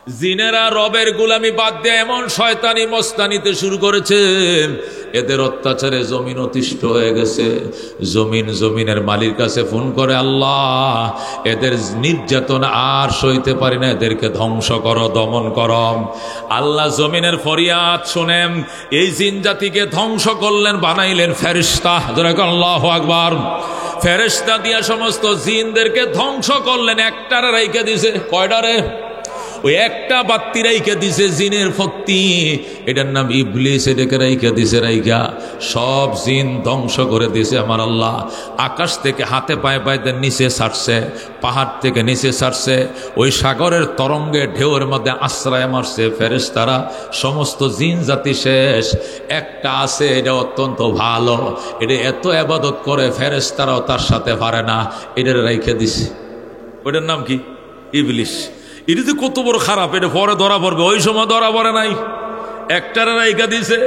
জিনেরা রবের গোলামি বাদ দিয়ে এমন শয়তানি মস্তানিতে শুরু করেছে, এদের অত্যাচারে জমিন অতিষ্ঠ হয়ে গেছে। জমিনের মালিক কাছে ফোন করে, আল্লাহ এদের নির্যাতন আর সইতে পারি না, এদেরকে ধ্বংস করো, দমন করো। আল্লাহ জমিনের ফরিয়াদ শুনেন, এই জিন জাতিকে ধ্বংস করলেন, বানাইলেন ফেরেশতা। আল্লাহু আকবার। ফেরেশতা দিয়া সমস্ত জিনদেরকে ধ্বংস করলেন। একটারে রাইখা দিছে, কয়টারে? ওই একটা বাত্তি রাইখা দিছে জিনের ফত্তি, এটার নাম ইবলিস। এটাকে রাইখা দিছে, রাইখা সব জিন ধ্বংস করে দিছে আমার আল্লাহ। আকাশ থেকে হাতে পায়ে পায়ে নিচে ছাড়ছে, পাহাড় থেকে নিচে ছাড়ছে, ওই সাগরের তরঙ্গে ঢেউয়ের মধ্যে আশ্রয় মারছে ফেরেশতারা। সমস্ত জিন জাতি শেষ। একটা আছে, এটা অত্যন্ত ভালো, এটা এত ইবাদত করে ফেরেশতারাও তার সাথে পারে না, এটার রাইখা দিছে। ওইটার নাম কি? ইবলিস। এটা তো কত বড় খারাপ, এটা পরে ধরা পড়বে, ওই সময় ধরা পড়ে নাই। একটারে রাইখা দিছে।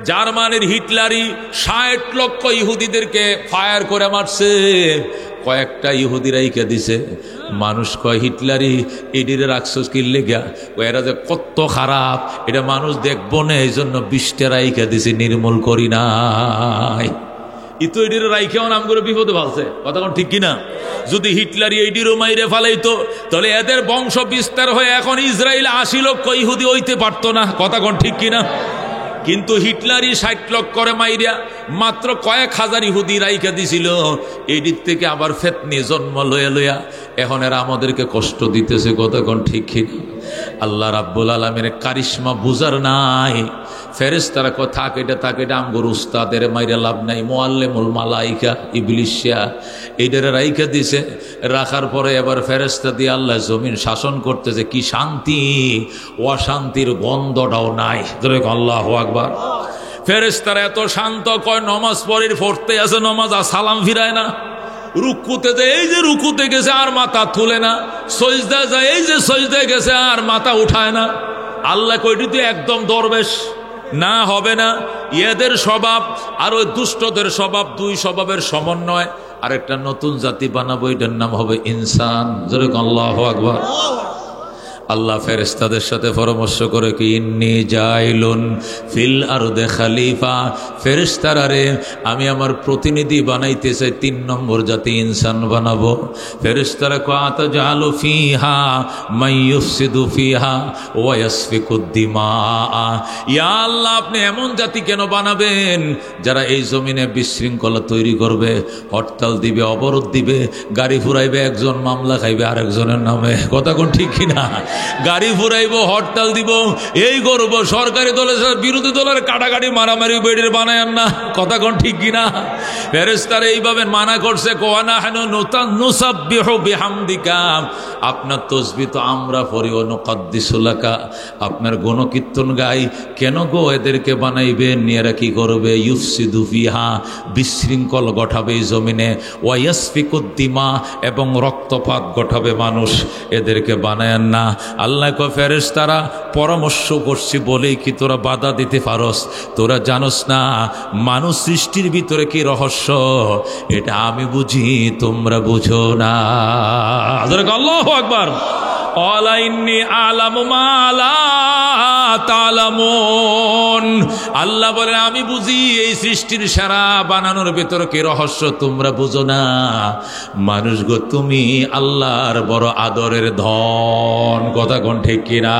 জার্মানির হিটলারই 60 লক্ষ ইহুদিদেরকে ফায়ার করে মারছে, কয়েকটা ইহুদি রাইখা দিছে। মানুষ কয়, হিটলারই এডিরে রাখছস কি লেগা? এরা যে কত খারাপ এটা মানুষ দেখবো না, এই জন্য 20টা রাইখা দিছে, নির্মূল করি নাই। ইতো এডিরে রাইখাও নাম করে বিপদে ফেলছে। কথা কোন ঠিক কিনা? যদি হিটলারই এডিরও মাইরে ফেলাইতো, তাহলে এদের বংশ বিস্তার হয়ে এখন ইসরায়েল 80 লক্ষ ইহুদি হইতে পারতো না। কথা কোন ঠিক কিনা? কিন্তু হিটলারই 60 লক্ষ করে মাইরিয়া মাত্র কয়েক হাজার ইহুদি রাইখা দিছিল। এদিক থেকে আবার ফেতনি জন্ম লইয়া এখন এরা আমাদেরকে কষ্ট দিতেছে। কথা কোন ঠিক কিনা? আল্লাহ রাব্বুল আলামিনের কারিশমা বুঝার নাই। ফেরেশতারা কথা থাকে এটা আমগর উস্তাদের মাইরা লাভ নাই। মুআল্লিমুল মালাইকা ইবলিসা এইটারে রাইখা দিছে। রাখার পরে এবার ফেরেশতা দিয়ে আল্লাহ জমিন শাসন করতেছে। কি শান্তি! অশান্তির গন্ধটাও নাই। আল্লাহু আকবার। ফেরেশতারা এত শান্ত, কয় নমাজ পড়তে আছে, নমাজ আর সালাম ফিরায় না। রুকুতে যায়, এই যে রুকুতে গেছে আর মাথা তুলে না। সজদা যায়, এই যে সজদায় গেছে আর মাথা উঠায় না। আল্লাহ কইটি তো একদম দরবেশ না, হবে না। এদের স্বভাব আর ওই দুষ্টদের স্বভাব, দুই স্বভাবের সমন্বয় আর একটা নতুন জাতি বানাবো, এটার নাম হবে ইনসান। যেরকম আল্লাহু আকবার। আল্লাহ ফেরেশতাদের সাথে পরামর্শ করে কি, ইন্নী জাইলুন ফিল আরদে খালিফা। ফেরেশতারা রে, আমি আমার প্রতিনিধি বানাইতে চাই, 3 নম্বর জাতি ইনসান বানাবো। ফেরেশতারা কয়, আতাজালু ফিহা মান ইউফসিদু ফিহা ওয়া ইয়াসফিকুদ দিমা। ইয়া আল্লাহ, আপনি এমন জাতি কেন বানাবেন যারা এই জমিনে বিশৃঙ্খলা তৈরি করবে, হরতাল দিবে, অবরোধ দিবে, গাড়ি ফুরাইবে, একজন মামলা খাইবে আরেকজনের নামে। কথা কোন ঠিক কিনা? গাড়ি ফুরাইব, হরতাল দিব, এই করব, সরকারি দলের সাথে বিরোধী দলের কাটাকাটি, মারামারি, বেড়ের বানায় না। কথা কোন ঠিক কিনা? ফেরেশতারা এইভাবে মানা করছে, কোয়ানা হানু নুসাব্বিহু বিহামদিকা, আপনার তাসবিহ তো আমরা পড়ি, ও নুকাদ্দিসু লাকা, আপনার গুণকীর্তন গাই। কেন গো এদেরকে বানাইবেন? এরা কি করবে? ইউফসিদু ফিহা, বিশৃঙ্খল ঘটাবে এই জমিনে, ওয়া ইয়াসফিকুদ দিমা, এবং রক্তপাত ঘটাবে মানুষ, এদেরকে বানায় না। আল্লাহ কয়, ফেরেশতারা পরামর্শ করছি বলেই কি তোরা বাধা দিতে পারস? তোরা জানোস না মানুষ সৃষ্টির ভিতরে কি রহস্য, এটা আমি বুঝি, তোমরা বুঝো না। আল্লাহু আকবার। ক্বালা ইন্নী আ'লামু মা লা তা'লামুন। আল্লাহ বলেন, আমি বুঝি এই সৃষ্টির সারা বানানোর ভিতরে কি রহস্য, তোমরা বুঝো না। মানুষ গো, তুমি আল্লাহর বড় আদরের ধন। কথা কোন ঠিক কিনা?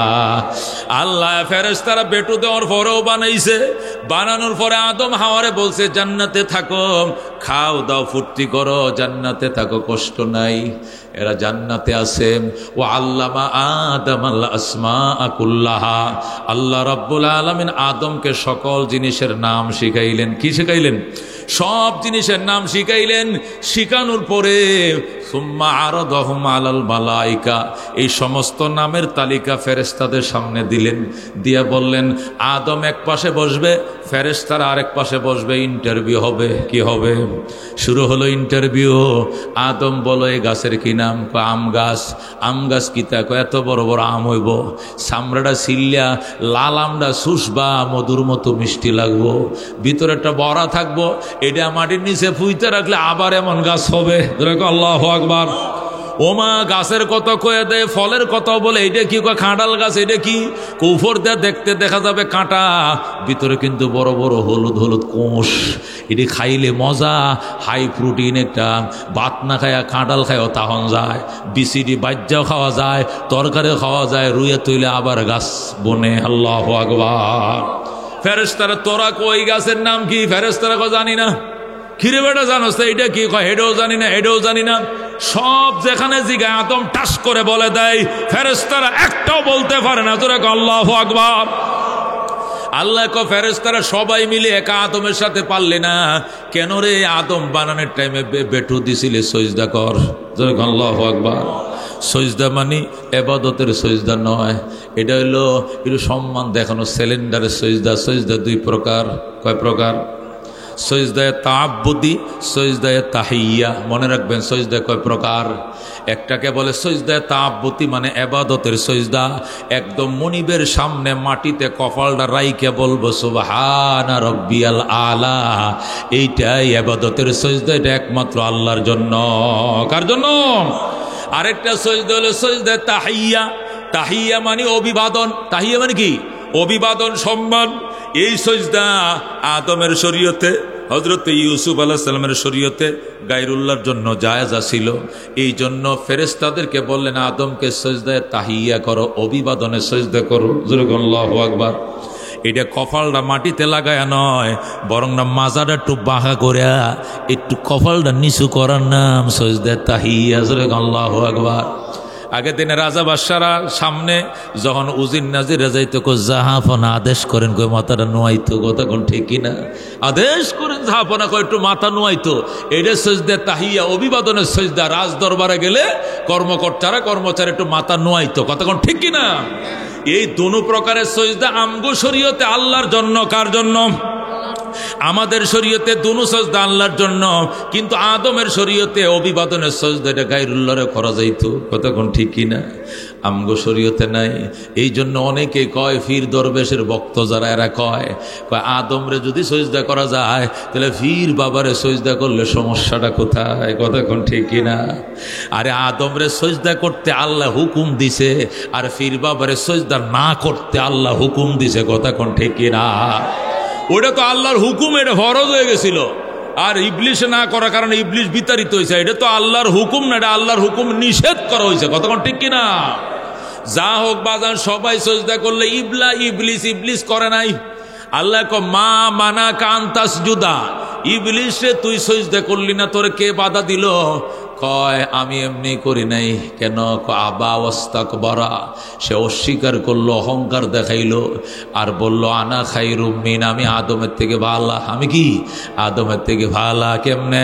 আল্লাহ ফেরেশতারা বেটু দেওয়ার পরেও বানাইছে। বানানোর পরে আদম হাওয়ারে বলছে, জান্নাতে থাকো, খাও দাও, ফুর্তি করো, জান্নাতে থাকো, কষ্ট নাই। এরা জান্নাতে আছে। ও আল্লামা আদামাল আসমাআ কুল্লাহা, আল্লাহ রাব্বুল আলামিন আদমকে সকল জিনিসের নাম শিখাইলেন। কি শিখাইলেন? সব জিনিসের নাম শিখাইলেন। শিখানোর পরে সুম্মা আরাদাহুম আলাল মালাইকা, এই সমস্ত নামের তালিকা ফেরেশতাদের সামনে দিলেন। দিয়া বললেন, আদম এক পাশে বসবে, ফেরেশতারা আরেক পাশে বসবে, ইন্টারভিউ হবে। কি হবে? শুরু হলো ইন্টারভিউ। আদম বলো, এই গাছের কি নাম? আম গাছ। আম গাছ কি তা? এত বড় বড় আম হইব, চামড়াটা ছিল্লা লাল আমটা শুষবা, মধুর মতো মিষ্টি লাগবো, ভিতরে একটা বড়া থাকবো, এটা মাটির নিচে ফুইতে রাখলে আবার এমন গাছ হবে। আল্লাহু আকবার। ওমা গাছের কথা কয়ে দেয়, ফলের কথা বলে, এটা কি কয় কাঁঠাল গাছ, এটা কি উপর দিয়ে দেখতে দেখা যাবে কাঁটা, ভিতরে কিন্তু বড় বড় হলুদ হলুদ কোষ। এটি খাইলে মজা, হাই প্রোটিন একটা। ভাত না খায়া কাঁঠাল খায়ও তাহন যায়, বিসিডি বাজ্যাও খাওয়া যায়, তরকারিও খাওয়া যায়, রুইয়ে তুইলে আবার গাছ বনে। আল্লাহু আকবার। ফেরেশতারা তোরা কই গাছের নাম কি? ফেরেশতারা কো জানি না। কিরে বেটা জানোস তো এটা কি? কয় হেডেও জানি না, হেডেও জানি না। সব যেখানে জিগায় আদম টাস করে বলে দেয়, ফেরেশতারা একটাও বলতে পারে না। তোরা কো আল্লাহু আকবার। আল্লাহ কো ফেরেশতারা সবাই মিলে একা আদমের সাথে পারলে না কেন রে? আদম বানানোর টাইমে বেটু দিছিলে সজদা কর। আল্লাহু আকবার। সজদা মানে ইবাদতের সজদা নয়, এটা হলো একটু সম্মান দেখানো সিলিন্ডারের সজদা। সজদা দুই প্রকার। কয় প্রকার? সজদায়ে তাআব্বুদি, সজদায়ে তাহিয়া। মনে রাখবেন সজদা কয় প্রকার। একটাকে বলে সজদায়ে তাআব্বুদি, মানে ইবাদতের সজদা। একদম মনিবের সামনে মাটিতে কপালটা রাইকে বলবো সুবহানা রাব্বিয়াল আলা। এইটাই ইবাদতের সজদা, এটা একমাত্র আল্লাহর জন্য। কার জন্য? আরেকটা সজদা হলো সজদায়ে তাহিয়া। তাহিয়া মানে অভিবাদন। তাহিয়া মানে কি? অভিবাদন, সম্মান। এই সজদা আদমের শরীয়তে, হযরত ইউসুফ আলাইহিস সালামের শরীয়তে গায়রুল্লাহর জন্য জায়েজ ছিল। এই জন্য ফেরেশতাদেরকে বললেন আদমকে সজদায়ে তাহিয়া করো, অভিবাদনে সজদা করো। আল্লাহু আকবার। এটা কপালটা মাটিতে লাগায়া নয়, বরং না মাজাটা একটু বাঁকা করে একটু কপালটা নিচু করার নাম সজদায়ে তাহিয়া। আল্লাহু আকবার। আগের দিনে রাজা বাদশারা সামনে যখন উজির নাজির যাইতো, জাহাপনা আদেশ করেন, কই মাথাটা নোয়াইতো। কথা কোন ঠিক কিনা? আদেশ করেন জাহাপনা, কয় একটু মাথা নোয়াইতো। এটা সজদা তাহিয়া, অভিবাদনের সজদা। রাজ দরবারে গেলে কর্মকর্তারা কর্মচারী একটু মাথা নোয়াইতো। কথা কোন ঠিক কিনা? এই দোনো প্রকারের সজদা আমগো শরীয়তে আল্লাহর জন্য। কার জন্য? আমাদের শরীয়তে দুনো সজদা আল্লাহর জন্য, কিন্তু আদমের শরীয়তে অভিবাদনের সজদা এটা গায়রুল্লাহরে করা যাইতো। কতক্ষণ ঠিক কিনা? আমগো শরীয়তে নাই। এই জন্য অনেকে কয়, ফির দরবেশের ভক্ত যারা, এরা কয় আদমরে যদি সজদা করা যায় তাহলে ফির বাবারে সজদা করলে সমস্যাটা কোথায়? কতক্ষণ ঠিক কিনা? আরে আদমরে সজদা করতে আল্লাহ হুকুম দিছে, আর ফির বাবারে সজদা না করতে আল্লাহ হুকুম দিছে। কতক্ষণ ঠিক কিনা? ওটা তো আল্লাহর হুকুম, এটা ফরজ হয়ে গেছিল। আর ইবলিশ না করার কারণে ইবলিশ বিতাড়িত হয়েছে। এটা তো আল্লাহর হুকুম না, এটা আল্লাহর হুকুম নিষেধ করা হয়েছে। কতক্ষণ ঠিক কিনা? যা হোক বাজান, সবাই সজদা করলে ইবলিশ করে নাই। আল্লাহ কো মা মানা কান্তাস জুদা, ইবলিশ রে তুই সজদা করলি না, তোর কে বাধা দিল? কয় আমি এমনি করি নাই। কেন? আবা ওয়াস্তাকবারা, সে অস্বীকার করলো, অহংকার দেখাইলো, আর বলল আনা খায়রুম মিন, আমি আদমের থেকে ভালা। আমি কি? আদমের থেকে ভালা। কেমনে?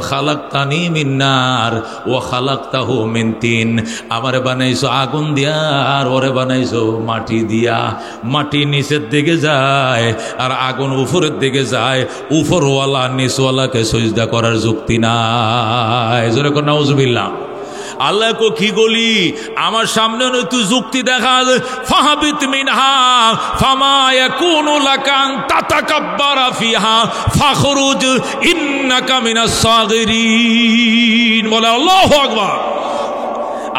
খালাকতানি মিন নার ওয়া খালাকতাহু মিন তিন, আমারে বানাইছো আগুন দিয়া আর ওরে বানাইছো মাটি দিয়া। মাটি নিচের দিকে যায় আর আগুন উপরের দিকে যায়। উপরওয়ালা নিচওয়ালাকে সজদা করার যুক্তি নাই। নাউজুবিল্লাহ। আল্লাহ কো কি গলি? আমার সামনে তুই যুক্তি দেখা, ফাহাবিত মিনহা ফামা ইয়াকুনু লাকা আন তাতাকাব্বারা ফিহা ফাখরুজ ইন্নাকা মিনাস সাগিরিন। বলে আল্লাহু আকবার।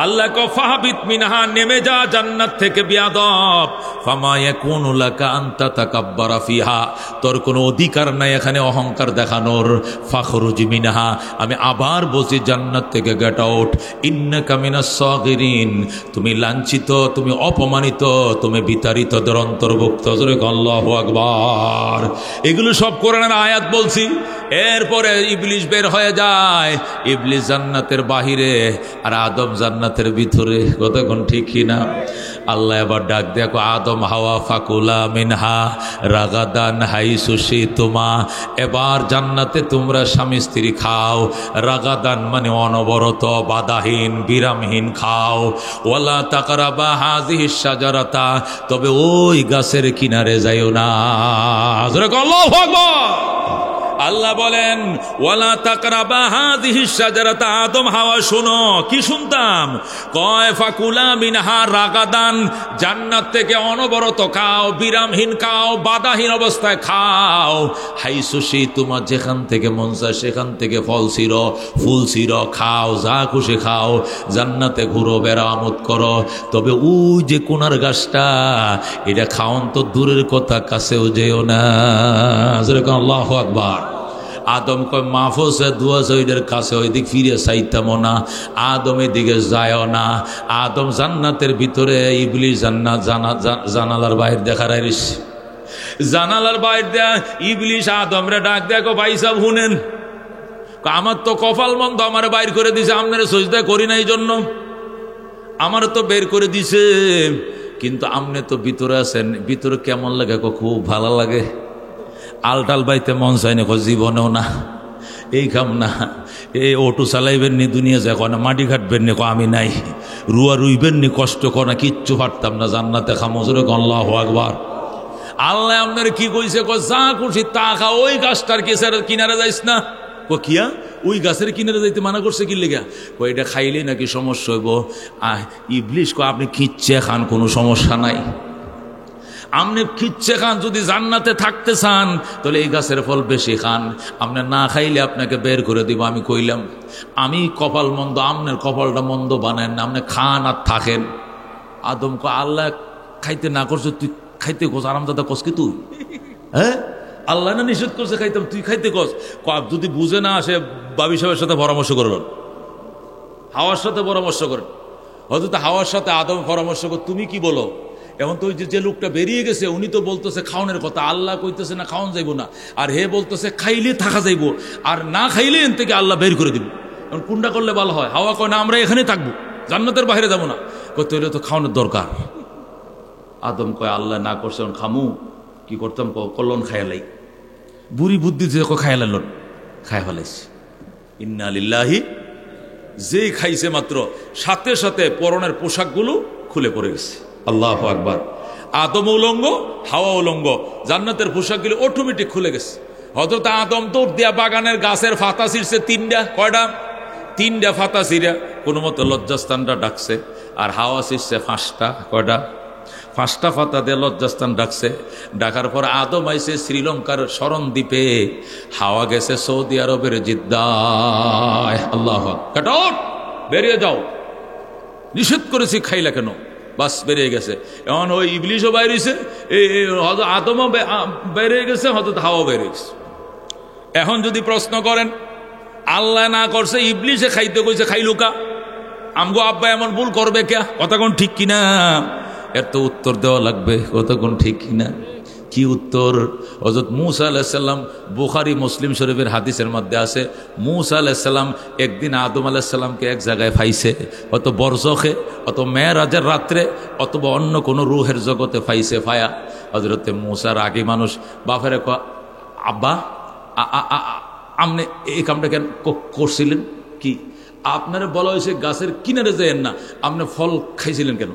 আল্লাহ কো ফাহাবিত মিনহা, নেমে যা জান্নাত থেকে বিয়াদব। ফামা ইয়াকুনু লাকা আন তাতাকাব্বারা ফিহা, তোর কোনো অধিকার নাই এখানে অহংকার দেখানোর। ফাখরুজ মিনহা, আমি আবার বলছি জান্নাত থেকে গেট আউট। ইন্নাকা মিনাস সাগিরিন, তুমি লাঞ্ছিত, তুমি অপমানিত, তুমি বিতাড়িতদের অন্তর্ভুক্ত। আল্লাহু আকবার। এগুলো সব কোরআনের আয়াত বলছি। এরপরে ইবলিশ বের হয়ে যায়। ইবলিশ জান্নাতের বাহিরে আর আদম জান্নাতের ভিতরে। কতক্ষণ ঠিক কিনা? আল্লাহ এবার ডাক দেখো, আদম হাওয়া ফাকুলা মিনহা রাগাদান হাইসু শিতুমা, এবার জান্নাতে তোমরা স্বামী স্ত্রী খাও। রাগাদান মানে অনবরত, বাধাহীন, বিরামহীন খাও। ওয়ালা তাকরাবা হাযিহিশ শাজারাতা, তবে ওই গাছের কিনারে যাইও না। আল্লাহু আকবার। আল্লাহ বলেন ওয়ালা তাকরাবা হাযিহিশ শাজারাতা, আদম হাওয়া শোনো। কি শুনতাম? কয় ফাকুলা মিনহা রাগাদান, জান্নাত থেকে অনবরত খাও, বিরামহীন খাও, বাধাহীন অবস্থায় খাও। হাইসু শিতুমা, যেখান থেকে মন চায় সেখান থেকে ফল ছিঁড়ো, ফুল ছিঁড়ো, খাও, যা খুশি খাও, জান্নাতে ঘুরো, বেড়ামত করো। তবে ওই যে কোনার গাছটা, এটা খাওন তো দূরের কথা, কাছেও যেও না। যেরকম আল্লাহু আকবার। আদম কয় মাহফুজে দুয়া জয়ীদের কাছে ওই দিক ফিরে চাইতামও না, আদম এদিকে যায়ও না। আদম জান্নাতের ভিতরে, ইবলিস জানালার বাইরে দেখার আইরিস, জানালার বাইরে দেয়া ইবলিস আদমরে ডাক দেখো, ভাই সাহেব শুনেন, আমার তো কপাল মন্দ, আমার বাইর করে দিছে, আপনারা সজদা করি না, এই জন্য আমার তো বের করে দিছে। কিন্তু আপনি তো ভিতরে আছেন, ভিতরে কেমন লাগে? খুব ভালো লাগে। আলটাল বাইতে মন চাই না, জীবনেও না, এই কাম না। এই অটো চালাইবেন নি, দুনিয়া যায় না, মাটি ঘাটবেন নি, আমি নাই, রুয়া রুইবেন নি, কষ্ট করা কিচ্ছু পারতাম না, জান্নাতে খামজরে আল্লাহু আকবার। আল্লাহ আপনার কি কইছে? যা খুশি তা খা, ওই গাছটার কিনারে যাইস না। কিয়া ওই গাছের কিনারে যাইতে মানা করছে কি লেগা? এটা খাইলে নাকি সমস্যা হইব। ইবলিস আপনি খিচ্ছে খান, কোনো সমস্যা নাই। আপনি খিচ্ছে খান, যদি জান্নাতে থাকতে চান তাহলে এই গাছের ফল বেশি খান, আপনি না খাইলে আপনাকে বের করে দিব। আমি কইলাম আমি কপাল মন্দ, আপনার কপালটা মন্দ বানায় না, আপনি খান আর থাকেন। আদম আল্লাহ খাইতে না করছো, তুই খাইতে কোস, আরামদাদা কস কি তুই? হ্যাঁ, আল্লাহ না নিষেধ করছে খাইতাম, তুই খাইতে কস। যদি বুঝে না আসে, বাবি সাহেবের সাথে পরামর্শ করবেন, হাওয়ার সাথে পরামর্শ করেন। হয়তো হাওয়ার সাথে আদম পরামর্শ কর, তুমি কি বলো? এখন তো ওই যে লোকটা বেরিয়ে গেছে, উনি তো বলতেছে খাওয়ানোর কথা, আল্লাহ কইতেছে না খাওয়ান যাইব না, আর হে বলতেছে খাইলে থাকা যাইব, আর না খাইলে এন থেকে আল্লাহ বের করে দিব। এখন কোনটা করলে ভালো হয়? হাওয়া কয় না আমরা এখানে থাকবো, জান্নাতের বাইরে যাবো না। কইতে হলে তো খাওয়ানোর দরকার। আদম কয় আল্লাহ না করছে, খামু কি করতাম? কল্লন খায়ালাই, বুড়ি বুদ্ধি যে খায়ালাইল, খায় ফেলাইছে। ইন্না লিল্লাহি, যেই খাইছে মাত্র সাথে সাথে পরনের পোশাকগুলো খুলে পড়ে গেছে। আল্লাহু আকবার। আদম উলঙ্গ, হাওয়া উলঙ্গ, জান্নাতের পোশাকগুলো অটোমেটিক খুলে গেছে। হযরত আদম দৌড় দিয়া বাগানের গাছের ফাতা ছিঁড়ছে তিনটা। কয়টা? তিনটা ফাতা ছিঁড়া কোনো মতো লজ্জাস্থানটা ডাকছে। আর হাওয়া ছিঁড়ছে 5টা। কয়টা? 5টা ফাতা দিয়ে লজ্জাস্থান ডাকছে। ডাকার পর আদম আইছে শ্রীলঙ্কার শরণ দ্বীপে, হাওয়া গেছে সৌদি আরবের জিদ্দায়। আল্লাহ, কাটো, বেরিয়ে যাও, নিষেধ করেছি, খাইলা কেন? বাস বেরিয়ে গেছে। এখন ওই ইবলিশও বাইরেছে, আদমও বেরিয়ে গেছে, হয়তো হাওয়া বেরিয়ে গেছে। এখন যদি প্রশ্ন করেন আল্লাহ না করছে, ইবলিশে খাইতে কইছে, খাইলুকা, আমগো আব্বা এমন ভুল করবে কে? কথা কোন ঠিক কিনা? এর তো উত্তর দেওয়া লাগবে, কথা কোন ঠিক কিনা? কি উত্তর? হযরত মূসা আলাইহিস সালাম, বুখারী মুসলিম শরীফের হাদিসের মধ্যে আছে, মূসা আলাইহিস সালাম একদিন আদম আলাইহিস সালামকে এক জায়গায় পাইছে, অত বরজখে, অত মেরাজের রাত্রে, অথবা অন্য কোনো রুহের জগতে পাইছে। ফায়া হযরতে মূসার আগে মানুষ বাপের আব্বা আপনি এই কামটা কেন করছিলেন? কি আপনারা বলা হয়েছে গাছের কিনারে যাইয়েন না, আপনি ফল খাইছিলেন কেন?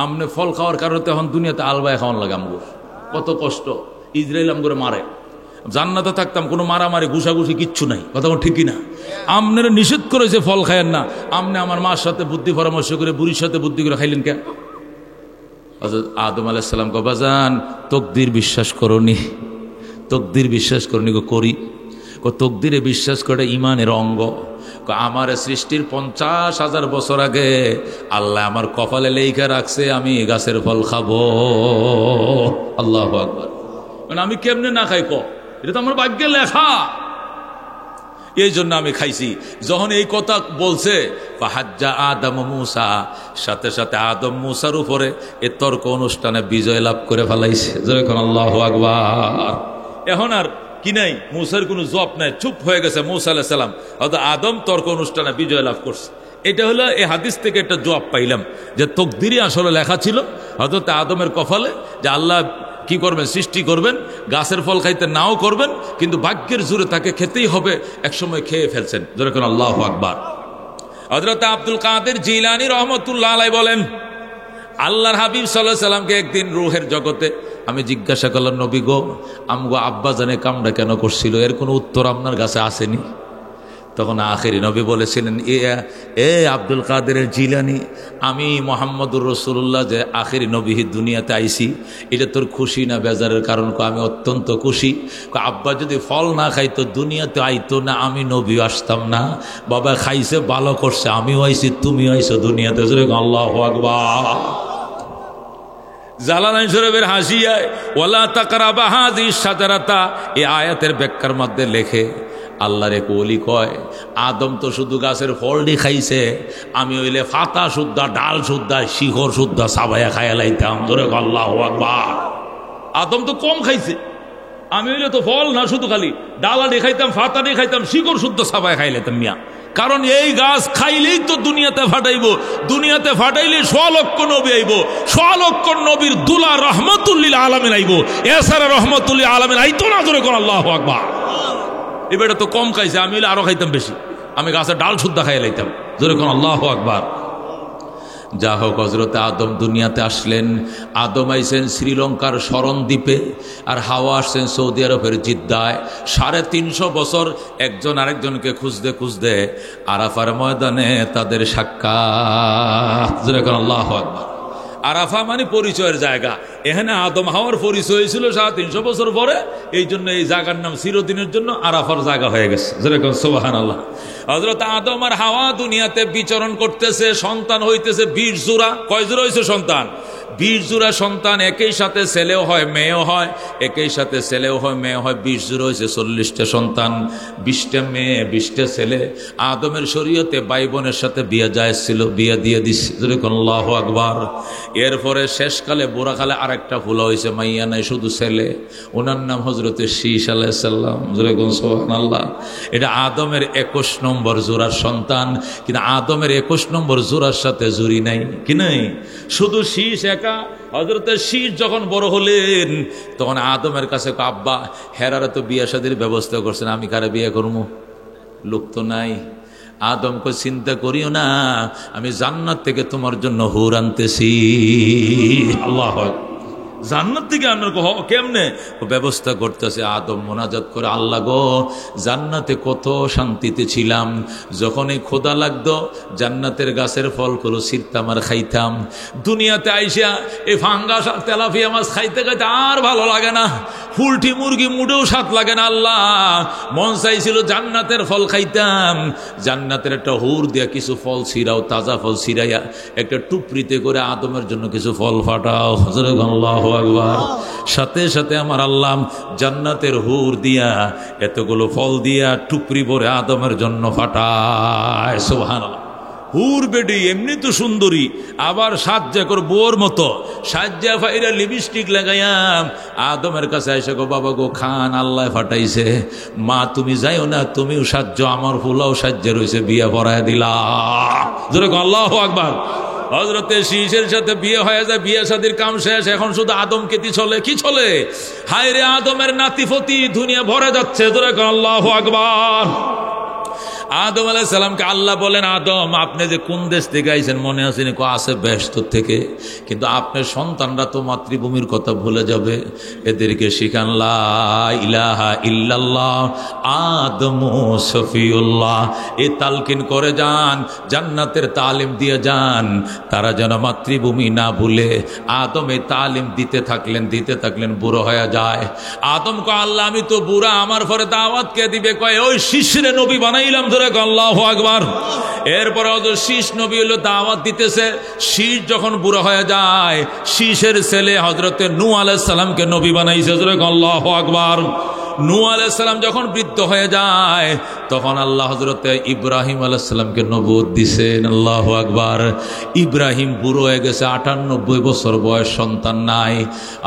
আপনি ফল খাওয়ার কারণে এখন দুনিয়াতে আলবায় খাওয়ান লাগে। আমগো কত কষ্ট, ইসরায়েল আমগরে মারে। জান্নাতে থাকতাম, কোনো মারামারি ঘুষাঘুষি কিচ্ছু নাই। কথা ঠিকই না? আপনারা নিষেধ করেছে ফল খায়েন না, আপনি আমার মার সাথে বুদ্ধি পরামর্শ করে, বুড়ির সাথে বুদ্ধি করে খাইলেন কেন? আদম আলাইহিস সালাম কো, বাজান তকদির বিশ্বাস করনি, তকদির বিশ্বাস করনি? করি। তকদিরে বিশ্বাস করে ইমানের অঙ্গ। আমার সৃষ্টির 50,000 বছর আগে আল্লাহ আমার কপালে লেখা রাখছে আমি গাছের ফল খাবো। আল্লাহু আকবার। মানে আমি কেমনে না খাই? এটা তো আমার ভাগ্যে লেখা, এই জন্য আমি খাইছি। যখন এই কথা বলছে, ফাহাজ্জা আদম মূসা, সাথে সাথে আদম মূসার উপরে এ তর্ক অনুষ্ঠানে বিজয় লাভ করে ফেলাইছে। যখন আল্লাহু আকবার। এখন আর কি নাই, মূসার কোনো জব নাই, চুপ হয়ে গেছে মূসা আলাইহিস সালাম। হয়তো আদম তর্ক অনুষ্ঠানে বিজয় লাভ করছে। এটা হলো এই হাদিস থেকে একটা জবাব পাইলাম যে তকদিরই আসলে লেখা ছিল হয়তো আদমের কপালে, যে আল্লাহ কি করবেন, সৃষ্টি করবেন, গাছের ফল খাইতে নাও করবেন, কিন্তু ভাগ্যের জোরে তাকে খেতেই হবে। একসময় খেয়ে ফেলছেন। যেরকম আল্লাহু আকবার। হযরত আব্দুল কাদের জিলানী রহমতুল্লাহ আলাইহি বলেন, আল্লাহর হাবিব সাল্লাল্লাহু আলাইহি সাল্লামকে একদিন রূহের জগতে আমি জিজ্ঞাসা করলাম, নবী গো, আমগো আব্বা জানে কামটা কেন করছিল, এর কোনো উত্তর আপনার কাছে আসেনি? তখন আখেরি নবী বলেছিলেন, এ আব্দুল কাদের জিলানি, আমি মোহাম্মদুর রসুল্লাহ যে আখেরি নবী দুনিয়াতে আইসি, এটা তোর খুশি না বেজারের কারণ? আমি অত্যন্ত খুশি। আব্বা যদি ফল না খাইতো দুনিয়াতে আইতো না, আমি নবী আসতাম না। বাবা খাইছে, ভালো করছে, আমিও আইসি, তুমিও আইসো দুনিয়াতে। আল্লাহু আকবার। জালালাইন শরীফের হাসিয়ায় ওয়ালা তাকরাবা হাযিহিশ শাজারাতা, এই আয়াতের ব্যাখ্যার মধ্যে লেখে, আল্লাহর এক ওলি কয়, আদম তো শুধু গাছের ফলটি খাইছে, আমি হইলে ফাতা শুদ্ধা, ডাল শুদ্ধা, শিখর শুদ্ধা সাবাইয়া খাইয়া লাইতাম। ধরে আল্লাহু আকবার। আদম তো কম খাইছে, আমি হইলে তো ফল না শুধু খালি ডালাটি খাইতাম, ফাতাটি খাইতাম, শিকড় শুদ্ধ সাবাইয়া খাই লাইতাম মিয়া। কারণ এই গাছ খাইলেই তো দুনিয়াতে ফাটাইব, দুনিয়াতে ফাটাইলে 100 লক্ষ নবী আইব, 100 লক্ষ নবীর দুলা রহমতুল্লিল আলামিন আইব, এছাড়া রহমতুল্লিল আলামিন আইতো না। ধরে কোন আল্লাহু আকবার। এবারে তো কম খাইছে, আমি হইলে আরো খাইতাম বেশি, আমি গাছের ডাল শুদ্ধা খাইয়া লাইতাম। ধরে কোন আল্লাহু আকবার। যা হোক, হযরতে আদম দুনিয়াতে আসলেন। আদম আইসেন শ্রীলঙ্কার শরণ দ্বীপে, আর হাওয়া আসছেন সৌদি আরবের জিদ্দায়। 350 বছর একজন আরেকজনকে খুঁজতে খুঁজতে আরাফার ময়দানে তাদের সাক্ষাৎ। যেরকম আল্লাহু আকবার। আরাফা মানে পরিচয়ের জায়গা। এখানে আদম হাওয়ার পরিচয় হয়েছিল 350 বছর পরে, এই জন্য এই জায়গার নাম চিরদিনের জন্য আরাফার জায়গা হয়ে গেছে। যেরকম সুবহানাল্লাহ। হযরত আদম আর হাওয়া দুনিয়াতে বিচরণ করতেছে, সন্তান হইতেছে 20 জোড়া। কয় জোড়া হয়েছে সন্তান? 20 জোড়া সন্তান। একই সাথে ছেলেও হয় মেয়েও হয়, একই সাথে ছেলেও হয় মেয়ে হয়। 20 জোড়া হয়েছে 40টা সন্তান, 20টা মেয়ে 20টা ছেলে। আদমের শরীয়তে ভাই বোনের সাথে বিয়ে জায়েজ ছিল, বিয়ে দিয়ে দিচ্ছে। যেরকম আল্লাহু আকবার। এরপরে শেষকালে বুড়াকালে আরেকটা ফুলা হয়েছে, মাইয়া নাই, শুধু ছেলে। ওনার নাম হযরতে শীশ আলাইহিস সালাম। যেরকম সুবহানাল্লাহ। এটা আদমের 21 নম্বর জোড়ার সন্তান, কিন্তু আদমের 21 নম্বর জোড়ার সাথে জুড়ি নাই, কি নাই, শুধু শীষ একা। হযরতে শীষ যখন বড় হলেন তখন আদমের কাছে, আব্বা হেরারে তো বিয়ে শাদীর ব্যবস্থা করছেন, আমি কারে বিয়ে করবো? লোক তো নাই। আদমকে চিন্তা করিও না, আমি জান্নাত থেকে তোমার জন্য হুর আনতেছি। আল্লাহ, জান্নাত থেকে আনার কেমনে ব্যবস্থা করতেছে। আদম মোনাজাত করে, আল্লাহ গো, জান্নাতে কত শান্তিতে ছিলাম, যখনই খোদা লাগতো জান্নাতের গাছের ফলগুলো ছিঁড়তাম আর খাইতাম। দুনিয়াতে আইসা এই ফাঙ্গাস আর তেলাপিয়া মাছ খাইতে খাইতে আর ভালো লাগে না, ফুলটি মুরগি মুড়েও স্বাদ লাগে না। আল্লাহ, মন চাইছিল জান্নাতের ফল খাইতাম। জান্নাতের একটা হুর দিয়া কিছু ফল ছিঁড়াও, তাজা ফল ছিঁড়াইয়া একটা টুপরিতে করে আদমের জন্য কিছু ফল ফাটাও। আল্লাহু আকবার। সাথে সাথে আমার আল্লাহ জান্নাতের হুর দিয়া এতগুলো ফল দিয়া টুপরি ভরে আদমের জন্য ফাটায়। সুবহানাল্লাহ। হুর বেডি এমনি তো সুন্দরী, আবার সাজ্জা কর বোর মতো, সাজ্জা ফাইরা লিপস্টিক লাগাইয়াম আদমের কাছে এসে, গো বাবা গো, খান আল্লাহ ফাটাইছে, মা তুমি যাইও না, তুমিও সাজ্জ, আমার ফুলাও সাজ্জা রয়েছে, বিয়া পড়ায় দিলা। যেরকম আল্লাহু আকবার। হযরতে শীষের সাথে বিয়ে হয়ে যায়, বিয়ে শাদীর কাম শেষ, এখন শুধু আদম কেতি চলে। কি চলে? হায় রে, আদমের নাতিফতি দুনিয়া ভরে যাচ্ছে। যেরকম আল্লাহু আকবার। আদম আলাইহিস সালামকে আল্লাহ বলেন, আদম আপনি যে কোন দেশ থেকে আইছেন মনে আছে? আছে ব্যস্ত থেকে, কিন্তু আপনার সন্তানরা তো মাতৃভূমির কথা ভুলে যাবে, এদেরকে শিখান লা ইলাহা ইল্লাল্লাহ আদম সফিউল্লাহ। এই তালকিন করে যান, জান্নাতের তালিম দিয়ে যান, তারা যেন মাতৃভূমি না ভুলে। আদম এই তালিম দিতে থাকলেন, বুড়ো হয়ে যায়। আদম কয়, আল্লাহ আমি তো বুড়া, আমার পরে দাওয়াত কে দিবে? কয়, ওই শিশরে নবী বানাইলাম। আল্লাহু আকবার। এরপর শীষ নবী হলো, দাওয়াত দিতেছে। শীষ যখন বুড়া হয়ে যায়, শীষের ছেলে হযরতে নূহ আলাইহিস সালামকে নবী বানাইছে। আল্লাহু আকবার। নূহ আলাইহিস সালাম যখন বৃদ্ধ হয়ে যায়, তখন আল্লাহ হযরতে ইব্রাহিম আলাইহিস সালামকে নবুয়ত দিয়েছেন। আল্লাহু আকবার। ইব্রাহিম বুড়ো হয়ে গেছে, 98 বছর বয়স, সন্তান নাই।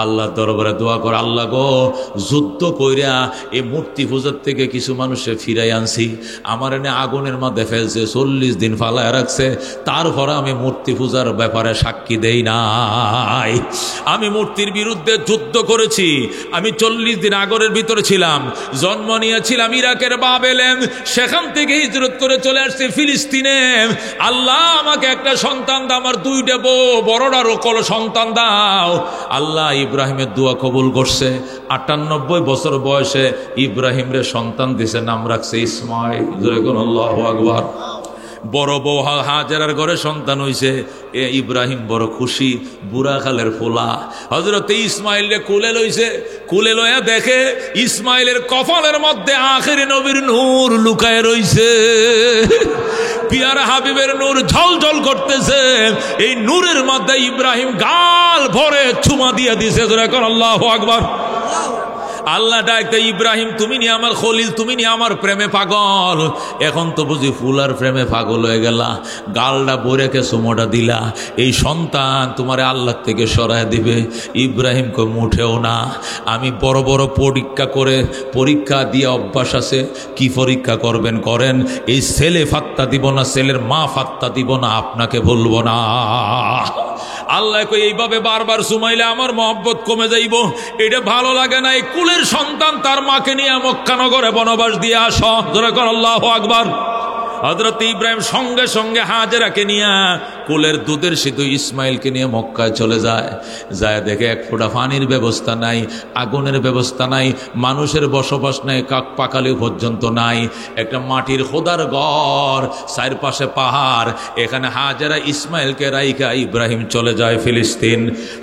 আল্লাহ দরবারে দোয়া করে, আল্লাহ গো, যুদ্ধ কইরা এই মূর্তি পূজার থেকে কিছু মানুষে ফিরাই আনছি, আমার এনে আগুনের মধ্যে ফেলছে, 40 দিন ফালায় রাখছে, তারপরে আমি মূর্তি পূজার ব্যাপারে সাক্ষী দেই নাই। আমি মূর্তির বিরুদ্ধে যুদ্ধ করেছি। আমি 40 দিন আগরের ভিতরে ছিলাম, জন্ম নিয়েছিলাম ইরাকের বাবেলে। সেখান থেকে হিজরত করে চলে আসছে ফিলিস্তিনে। আল্লাহ আমাকে একটা সন্তান দাও, আমার দুইটা বউ, বড়টারও কোনো সন্তান দাও। আল্লাহ ইব্রাহিমের দোয়া কবুল করছে। 98 বছর বয়সে ইব্রাহিম রে সন্তান দিছে, নাম রাখছে ইসমাইল। আল্লাহু আকবার। বড় বউ হাজেরার ঘরে সন্তান হইছে, ইব্রাহিম বড় খুশি, বুড়া খালের ফোলা। হযরতে ইসমাইল রে কুলে লইছে, কুলে লইয়া দেখে ইসমাইলের কপালের মধ্যে আখেরি নবীর নূর লুকায় রইছে। পিয়ারা হাবিবের নূর ঝলঝল করতেছে। এই নূরের মধ্যে ইব্রাহিম গাল ভরে চুমা দিয়ে দিছে। আল্লাহু আকবার। আল্লাহ ডাকতে, ইব্রাহিম তুমি নি আমার খলিল, তুমি নি আমার প্রেমে পাগল, এখন তো বুঝি ফুলার প্রেমে পাগল হয়ে গেলা, গালটা বরেকে সুমোটা দিলা, এই সন্তান তোমারে আল্লাহ থেকে সরায় দিবে। ইব্রাহিম কো মুঠেও না, আমি বড় বড় পরীক্ষা দিয়ে অভ্যাস আছে। কি পরীক্ষা করবেন করেন, এই ছেলে ফাত্তা দিব না, ছেলের মা ফাত্তা দিব না, আপনাকে বলবো না। আল্লাহ কই এইভাবে বারবার সুমাইলে আমার মহব্বত কমে যাইব, এটা ভালো লাগে না। এই কুলের সন্তান তার মাকে নিয়ে মক্কা নগরে বনবাস দিয়ে আসো। আল্লাহু আকবার। হযরত ইব্রাহিম সঙ্গে সঙ্গে হাজেরাকে নিয়ে কুলের দুধের সিধু ইসমাইলকে নিয়ে মক্কায় চলে যায়। যায় দেখে এক ফোঁটা পানির ব্যবস্থা নাই, আগুনের ব্যবস্থা নাই, মানুষের বসবাস নাই, কাক পাকালি পর্যন্ত নাই, একটা মাটির খোদার ঘর, চারপাশে পাহাড়। এখানে হাজেরা ইসমাইলকে রাইখা ইব্রাহিম চলে যায় ফিলিস্তিন।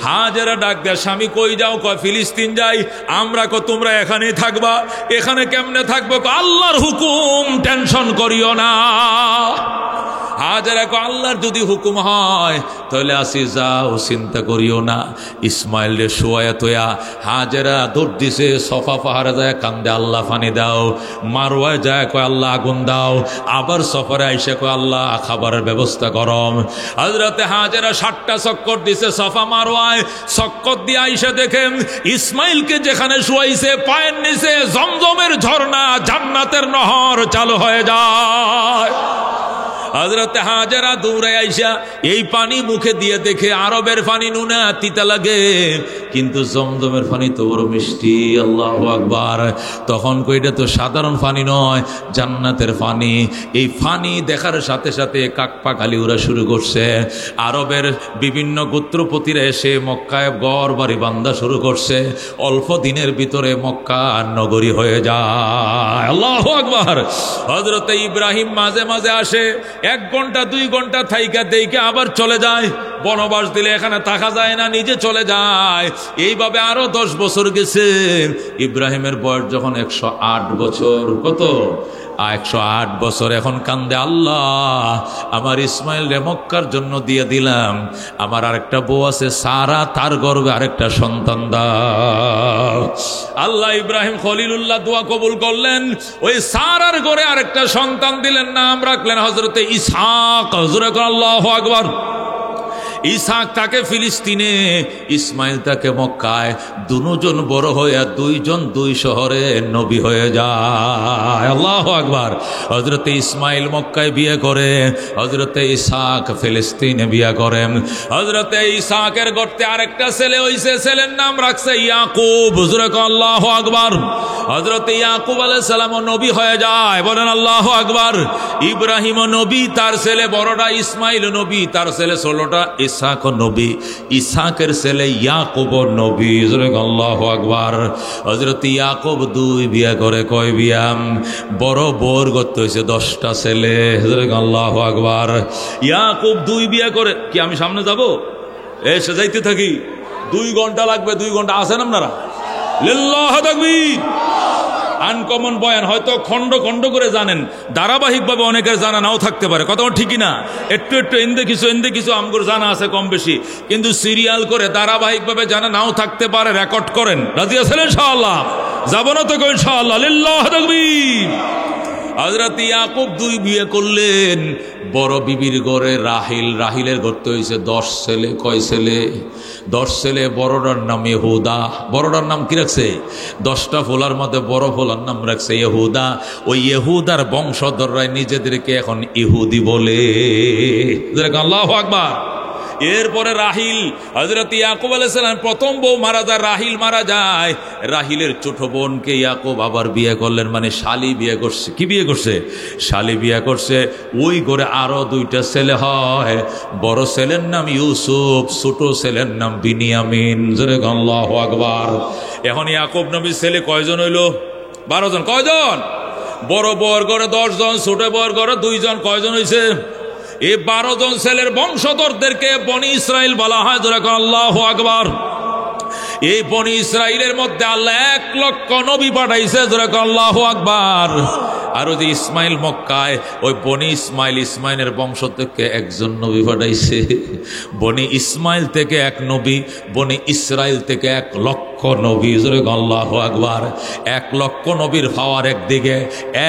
হাজেরা ডাক দেয়, স্বামী কই যাও? কয় ফিলিস্তিন যাই। আমরা তোমরা এখানেই থাকবা? এখানে কেমনে থাকবো? আল্লাহর হুকুম, টেনশন করিও না। হাজেরা কো আল্লাহর যদি হুকুম হয় তাহলে আসি, যাও, চিন্তা করিও না। ইসমাইল রে শোয়া তোয়া হাজেরা দৌড় দিছে, সফা পাহাড়ে যায় কান্দে, আল্লাহ পানি দাও। মারওয়ায় যায় কয় আল্লাহ আগুন দাও। আবার সফরে আইসা কয় আল্লাহ খাবারের ব্যবস্থা গরম। হযরতে হাজেরা 7টা চক্কর দিছে সফা মারওয়ায়। চক্কর দিয়ে আইসা দেখেন ইসমাইলকে যেখানে শুয়াইছে পায়ের নিচে জমজমের ঝর্ণা, জান্নাতের নহর চালু হয়ে যায়। হযরতে হাজেরা দৌড়ে আইসা এই পানি মুখে দিয়ে দেখে আরবের পানি নুনা তিতা লাগে, কিন্তু জমজমের পানি তো বড় মিষ্টি। আল্লাহু আকবার। তখন কইটা তো সাধারণ পানি নয়, জান্নাতের পানি। এই পানি দেখার সাথে সাথে কাকপাখালি ওরা শুরু করছে। আরবের বিভিন্ন গোত্রপতিরা এসে মক্কায় ঘর বাড়ি বান্ধা শুরু করছে। অল্প দিনের ভিতরে মক্কা নগরী হয়ে যায়। আল্লাহু আকবার। হযরতে ইব্রাহিম মাঝে মাঝে আসে, 1 ঘন্টা 2 ঘন্টা থাইকা দেইকে আবার চলে যায়। বনবাস দিলে এখানে থাকা যায় না, নিজে চলে যায়। এইভাবে আরো 10 বছর গেছে। ইব্রাহিমের বয়স যখন 108 বছর, কত? 108 বছর। এখন কান্দে, আল্লাহ আমার ইসমাইল রে মক্কার জন্য দিয়ে দিলাম, আমার আরেকটা বউ আছে সারা, তার গর্ভে আরেকটা সন্তান দাও। আল্লাহ ইব্রাহিম খলিলুল্লাহ দোয়া কবুল করলেন, ওই সারার ঘরে আরেকটা সন্তান দিলেন, নাম রাখলেন হযরতে ইসহাক। আল্লাহু আকবার। ইসহাক তাকে ফিলিস্তিনে, ইসমাইল তাকে মক্কায়। দুজন বড় হয়ে 2 জন 2 শহরে নবী হয়ে যায়। আল্লাহু আকবার। হযরতে ইসমাইল মক্কায় বিয়ে করে, হযরতে ইসহাক ফিলিস্তিনে বিয়ে করেন। হযরতে ইসহাকের গর্তে আরেকটা ছেলে হইছে, ছেলের নাম রাখছে ইয়াকুব। আল্লাহু আকবার। হযরতে ইয়াকুব আলাইহিস সালাম নবী হয়ে যায়। বলেন আল্লাহু আকবার। ইব্রাহিম নবী, তার ছেলে বড়টা ইসমাইল নবী, তার ছেলে ষোলোটা ইসহাক নবী, ইসহাকের ছেলে ইয়াকুব নবী। আল্লাহু আকবার। হযরত ইয়াকুব 2 বিয়ে করে, কয় বিয়া? বড় বউর করতে হয়েছে 10টা ছেলে। আল্লাহু আকবার। ইয়াকুব 2 বিয়ে করে, কি আমি সামনে যাব? এসে যাইতে থাকি, 2 ঘন্টা লাগবে। 2 ঘন্টা আছেন আপনারা? লিল্লাহু তাকবীর। আনকমন বয়ান, হয়তো খন্ড খন্ড করে জানেন, ধারাবাহিকভাবে অনেকের জানা নাও থাকতে পারে, কথা ঠিকই না? একটু একটু এন্দে কিছু আমগুর জানা আছে কম বেশি, কিন্তু সিরিয়াল করে ধারাবাহিকভাবে জানা নাও থাকতে পারে। রেকর্ড করেন, রাজি আছেন ইনশাআল্লাহ? যাব না তো ইনশাআল্লাহ? লিল্লাহু তাকবীর। হযরত ইয়াকুব 2 বিয়ে করলেন। বড় বিবির ঘরে রাহিল, রাহিলের ঘরতে হয়েছে 10 ছেলে। কয় ছেলে? 10 ছেলে। বড়টার নাম ইহুদা। বড়টার নাম কি রাখছে? 10টা ফোলার মধ্যে বড় ফোলার নাম রাখছে ইহুদা। ওই ইহুদার বংশধররা নিজেদেরকে এখন ইহুদি বলে। আল্লাহু আকবার। এরপরে রাহিল, হযরত ইয়াকুব আলাইহিস সালাম প্রথম বউ মারা যায়, রাহিল মারা যায়। রাহিলের ছোট বোনকে ইয়াকুব আবার বিয়ে করলেন, মানে শালি বিয়ে করছে। কি বিয়ে করছে? শালি বিয়ে করছে। ওই ঘরে আরো দুইটা ছেলে হয়। বড় ছেলের নাম ইউসুফ, ছোট ছেলের নাম বিনিয়ামিন। জোরে আল্লাহু আকবার। এখন ইয়াকুব নবীর ছেলে কয়জন হইল? 12 জন। কয়জন? বড় বউর ঘরে 10 জন, ছোট বউর ঘরে 2 জন। কয়জন হয়েছে? এই 12 জন ছেলের বংশধরদেরকে বনি ইসরাইল বলা হয়। জোরে আল্লাহু আকবার। এই বনি ইসরাইলের মধ্যে আল্লাহ 1 লক্ষ নবী পাঠাইছে। জোরে আল্লাহু আকবার। আর ওই যে ইসমাইল মক্কায়, ওই বনি ইসমাইলের বংশ থেকে একজন নবী পাঠাইছে। বনি ইসমাইল থেকে 1 নবী, বনি ইসরাইল থেকে 1 লক্ষ নবী। জোরে আল্লাহু আকবার। 1 লক্ষ নবীর পাওয়ার একদিকে,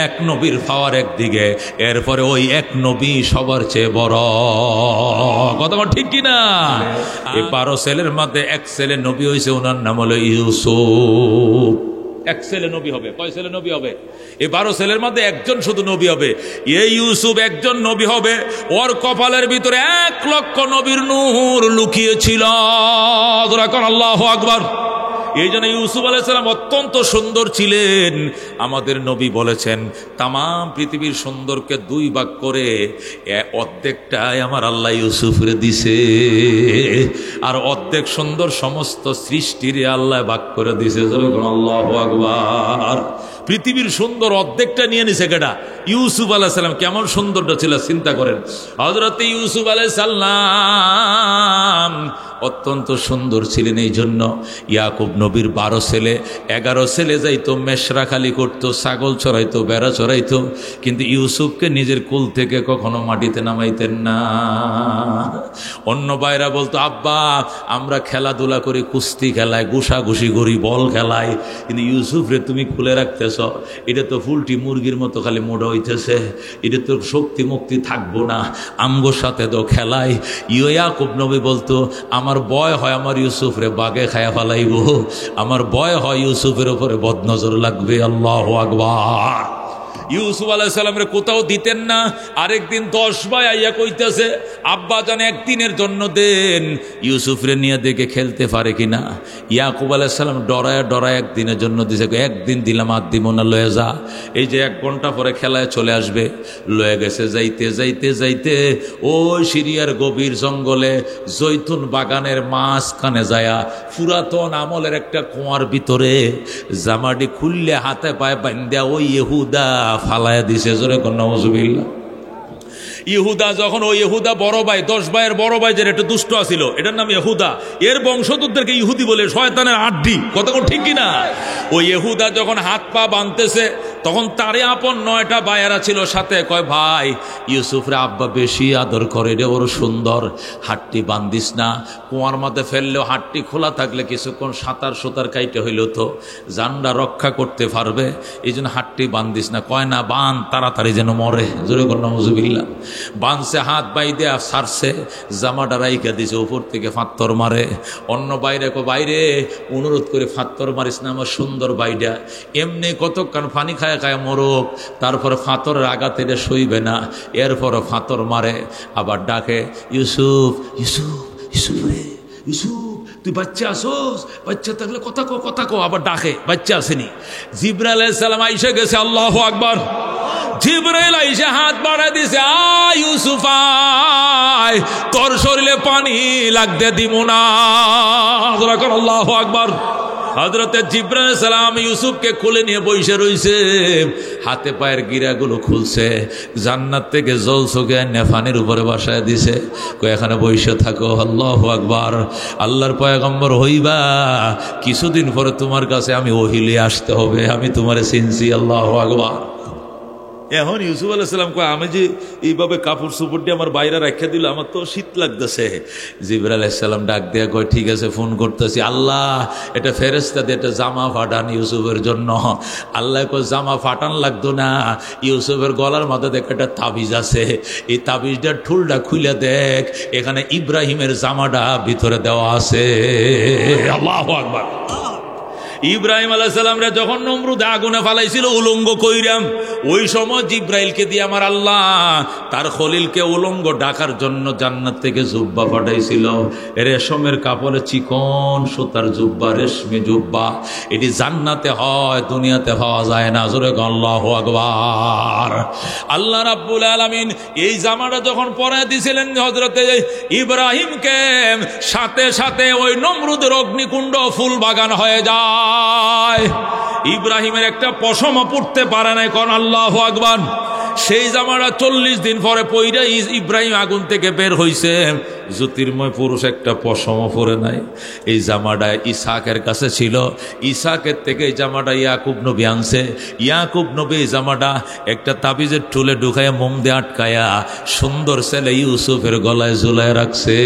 1 নবীর পাওয়ার একদিকে, এরপরে ওই 1 নবী সবার চেয়ে বড়। কথা ঠিক কিনা? এই 12 ছেলের মধ্যে 1 ছেলে নবী হয়েছে, ওনার নাম হলো ইউসুফ। 1 ছেলে নবী হবে। কয় ছেলে নবী হবে? এই 12 ছেলের মধ্যে 1 জন শুধু নবী হবে। এই ইউসুফ 1 জন নবী হবে। ওর কপালের ভিতরে 1 লক্ষ নবীর নূর লুকিয়ে ছিল। আল্লাহু আকবার। এই জন্য ইউসুফ আলাইহিস সালাম অত্যন্ত সুন্দর ছিলেন। আমাদের নবী বলেছেন, তাম পৃথিবীর সুন্দরকে 2 ভাগ করে অর্ধেকটাই আমার আল্লাহ ইউসুফরে দিছে, আর অর্ধেক সুন্দর সমস্ত সৃষ্টির আল্লাহ ভাগ করে দিছে। আল্লাহু আকবার। পৃথিবীর সুন্দর অর্ধেকটা নিয়ে নিছে কেডা? ইউসুফ আলাইহিস সালাম। কেমন সুন্দরটা ছিল চিন্তা করেন। হযরত ইউসুফ আলাইহিস সালাম অত্যন্ত সুন্দর ছিলেন। এই জন্য ইয়াকুব নবীর 12 ছেলে, 11 ছেলে যাইতো মেশরাখালি করতো, ছাগল চড়াইতো, বেড়া চড়াইতো, কিন্তু ইউসুফকে নিজের কুল থেকে কখনো মাটিতে নামাইতেন না। অন্য ভাইরা বলতো, আব্বা আমরা খেলাধুলা করি, কুস্তি খেলাই, ঘুষাঘুষি করি, বল খেলাই, কিন্তু ইউসুফ রে তুমি খুলে রাখতেছ, এটা তো ফুলটি মুরগির মতো খালি মোড়া হইতেছে, এটা তো শক্তি মুক্তি থাকবো না, আমগোর সাথে তো খেলাই। ইয়াকুব নবী বলতো, আমার ভয় হয় আমার ইউসুফ রে বাগে খায়া ফেলাইব, আমার ভয় হয় ইউসুফের উপরে বদনজর লাগবে। আল্লাহু আকবার। ইউসুফ আলাইহিস সালামের কোথাও দিতেন না। আরেকদিন 10 ভাই আইয়া কইতেছে, আব্বা জান একদিনের জন্য দেন, ইউসুফরে নিয়ে দেখে খেলতে পারে কিনা। ইয়াকুব আলাইহিস সালাম ডরায় ডরায় একদিনের জন্য দিছে। একদিন দিলাম, আর দিব না, লয়ে যা, এই যে 1 ঘন্টা পরে খেলায় চলে আসবে। লয়ে গেছে। যাইতে যাইতে যাইতে ওই সিরিয়ার গভীর জঙ্গলে জৈতুন বাগানের মাঝখানে যায়া পুরাতন আমলের একটা কুয়ার ভিতরে জামাটি খুললে হাতে পায়ে বান্ধা ওই ইহুদা ফালায়া দিছে। জোরে কোন নাউজুবিল্লাহ। ইহুদা যখন, ওই ইহুদা বড় ভাই, 10 ভাইয়ের বড় ভাই, যেটা একটু দুষ্ট আছিল, এটার নাম ইহুদা। এর বংশধরদেরকে ইহুদি বলে, শয়তানের আড্ডি। কথা ঠিক কিনা? ওই ইহুদা যখন হাত পা বাঁধতেছে, তখন তারে আপন 9টা ভাইয়েরা ছিল সাথে। কয়, ভাই ইউসুফরে আব্বা বেশি আদর করে রে, ওর সুন্দর, হাতটি বান্ধিস না, কুয়ার মধ্যে ফেললেও হাতটি খোলা থাকলে কিছুক্ষণ সাঁতার কাইটে হইল তো জানটা রক্ষা করতে পারবে, এই জন্য হাতটি বান্ধিস না। কয় না, বান তাড়াতাড়ি যেন মরে। জোরে কর নাউজুবিল্লাহ। বানছে, হাত বাইদে সারছে, জামাটা রাইখা দিছে, উপর থেকে ফাত্তর মারে। অন্য বাইরে বাইরে অনুরোধ করে, ফাত্তর মারিস না আমার সুন্দর বাইডা, এমনি কতক্ষণ পানি খায় খায় মরক, তারপরে ফাতরের আঘাত এটা সইবে না, এরপরও ফাতর মারে। আবার ডাকে, ইউসুফ ইউসুফ ইউসুফ রে, ইউসুফ তুই বাচ্চা আসোস, বাচ্চা থাকলে কথা কো। আবার ডাকে, বাচ্চা আসেনি। জিবরাইল আলাইহিস সালাম আইসা গেছে। আল্লাহু আকবার। জিবরাইল আইসা হাত বাড়ায় দিছে, আয় ইউসুফ আয়, তোর শরীরে পানি লাগতে দিব না। আল্লাহু আকবার। হযরতে জিবরাইল আলাইহিস সালাম ইউসুফকে কোলে নিয়ে বসে রইছে, হাতে পায়ের গিরাগুলো খুলছে, জান্নাত থেকে জল চোখে নেফানির উপরে বসায় দিছে। কই, এখানে বসে থাকো। আল্লাহু আকবার। আল্লাহর পয়গম্বর হইবা, কিছুদিন পরে তোমার কাছে আমি ওহিলে আসতে হবে, আমি তোমারে চিনছি। আল্লাহু আকবার। এখন ইউসুফ আলাইহিস সালাম কয়, আমি যে এইভাবে কাপড় চোপড় দিয়ে আমার বাইরে রাখা দিল, আমার তো শীত লাগতেছে। জিবরাইল আলাইহিস সালাম ডাক দিয়া কয়, ঠিক আছে, ফোন করতেছি। আল্লাহ, এটা ফেরেশতা দিয়ে একটা জামা ফাটান ইউসুফের জন্য। আল্লাহ কয়, জামা ফাটান লাগতো না, ইউসুফের গলার মধ্যে দেখ একটা তাবিজ আছে, এই তাবিজটার ঠুলটা খুলে দেখ, এখানে ইব্রাহিমের জামাটা ভিতরে দেওয়া আছে। আল্লাহু আকবার। ইব্রাহিম আলাইহিস সালাম রে যখন নমরুদ আগুনে ফালাইছিল উলঙ্গ কইরাম, ওই সময় জিব্রাইলকে দিয়ে আমার আল্লাহ তার খলিলকে উলঙ্গ ডাকার জন্য জান্নাত থেকে জুব্বা পাঠাইছিল। রেশমের কাপড়ে চিকন সুতার জুব্বা, রেশমি জুব্বা। এটি জান্নাতে হয়, দুনিয়াতে হওয়া যায় না। জোরে আল্লাহু আকবার। আল্লাহ রাব্বুল আলামিন এই জামাটা যখন পরায় দিয়েছিলেন হযরতে ইব্রাহিমকে, সাথে সাথে ওই নমরুদের অগ্নিকুণ্ড ফুল বাগান হয়ে যায়। ইব্রাহিমের একটা পশমও পড়তে পারে নাই, কোন আল্লাহু আকবার। সেই জামাটা 40 দিন পরে পইরা ইব্রাহিম আগুন থেকে বের হইছে, জ্যোতির্ময় পুরুষ একটা পশমও পরে নাই। এই জামাটা ইসাকের কাছে ছিল, ইসাকের থেকে এই জামাটা ইয়াকুব নবী আনছে। ইয়াকুব নবী এই জামাটা একটা তাবিজের টুলে ঢুকাইয়া মোম দিয়ে আটকায়া সুন্দর ছেলে ইউসুফের গলায় ঝুলায় রাখছে।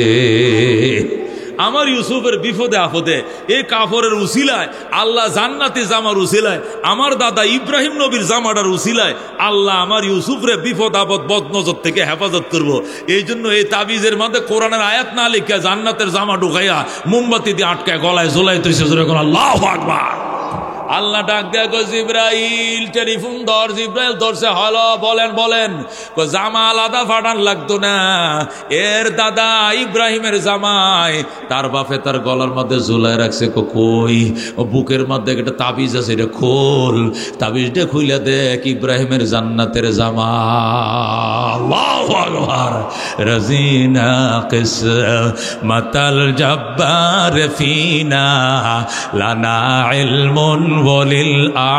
আমার ইউসুফের বিপদে আপদে এই কাপড়ের উসিলায় আল্লাহ জান্নাতি জামার উসিলায়, আমার দাদা ইব্রাহিম নবীর জামাটার উসিলায় আল্লাহ আমার ইউসুফরে বিপদ আপদ বদনজর থেকে হেফাজত করব। এই জন্য এই তাবিজের মধ্যে কোরআনের আয়াত না লিখা জান্নাতের জামা ঢুকাইয়া মোমবাতি দিয়ে আটকায় গলায় ঝোলাই তৈছে। আল্লাহু আকবার। আল্লাহ ডাক দেয়া কো জিব্রাইল, টেলিফোন ধর। জিব্রাইল ধরছে, হলো বলেন বলেন। জামা আলাদা ফাটান লাগতো না, এর দাদা ইব্রাহিমের জামাই তার বাপে তার গলার মধ্যে ঝুলায় রাখছে। কই ও বুকের মধ্যে একটা তাবিজ আছে, এটা খোল। তাবিজটা খুইলা দেখ ইব্রাহিমের জান্নাতের জামা। আল্লাহু আকবার। রাজিনা কিসমাতাল জাব্বার ফিনা লানা ইলমুন ওয়ালিল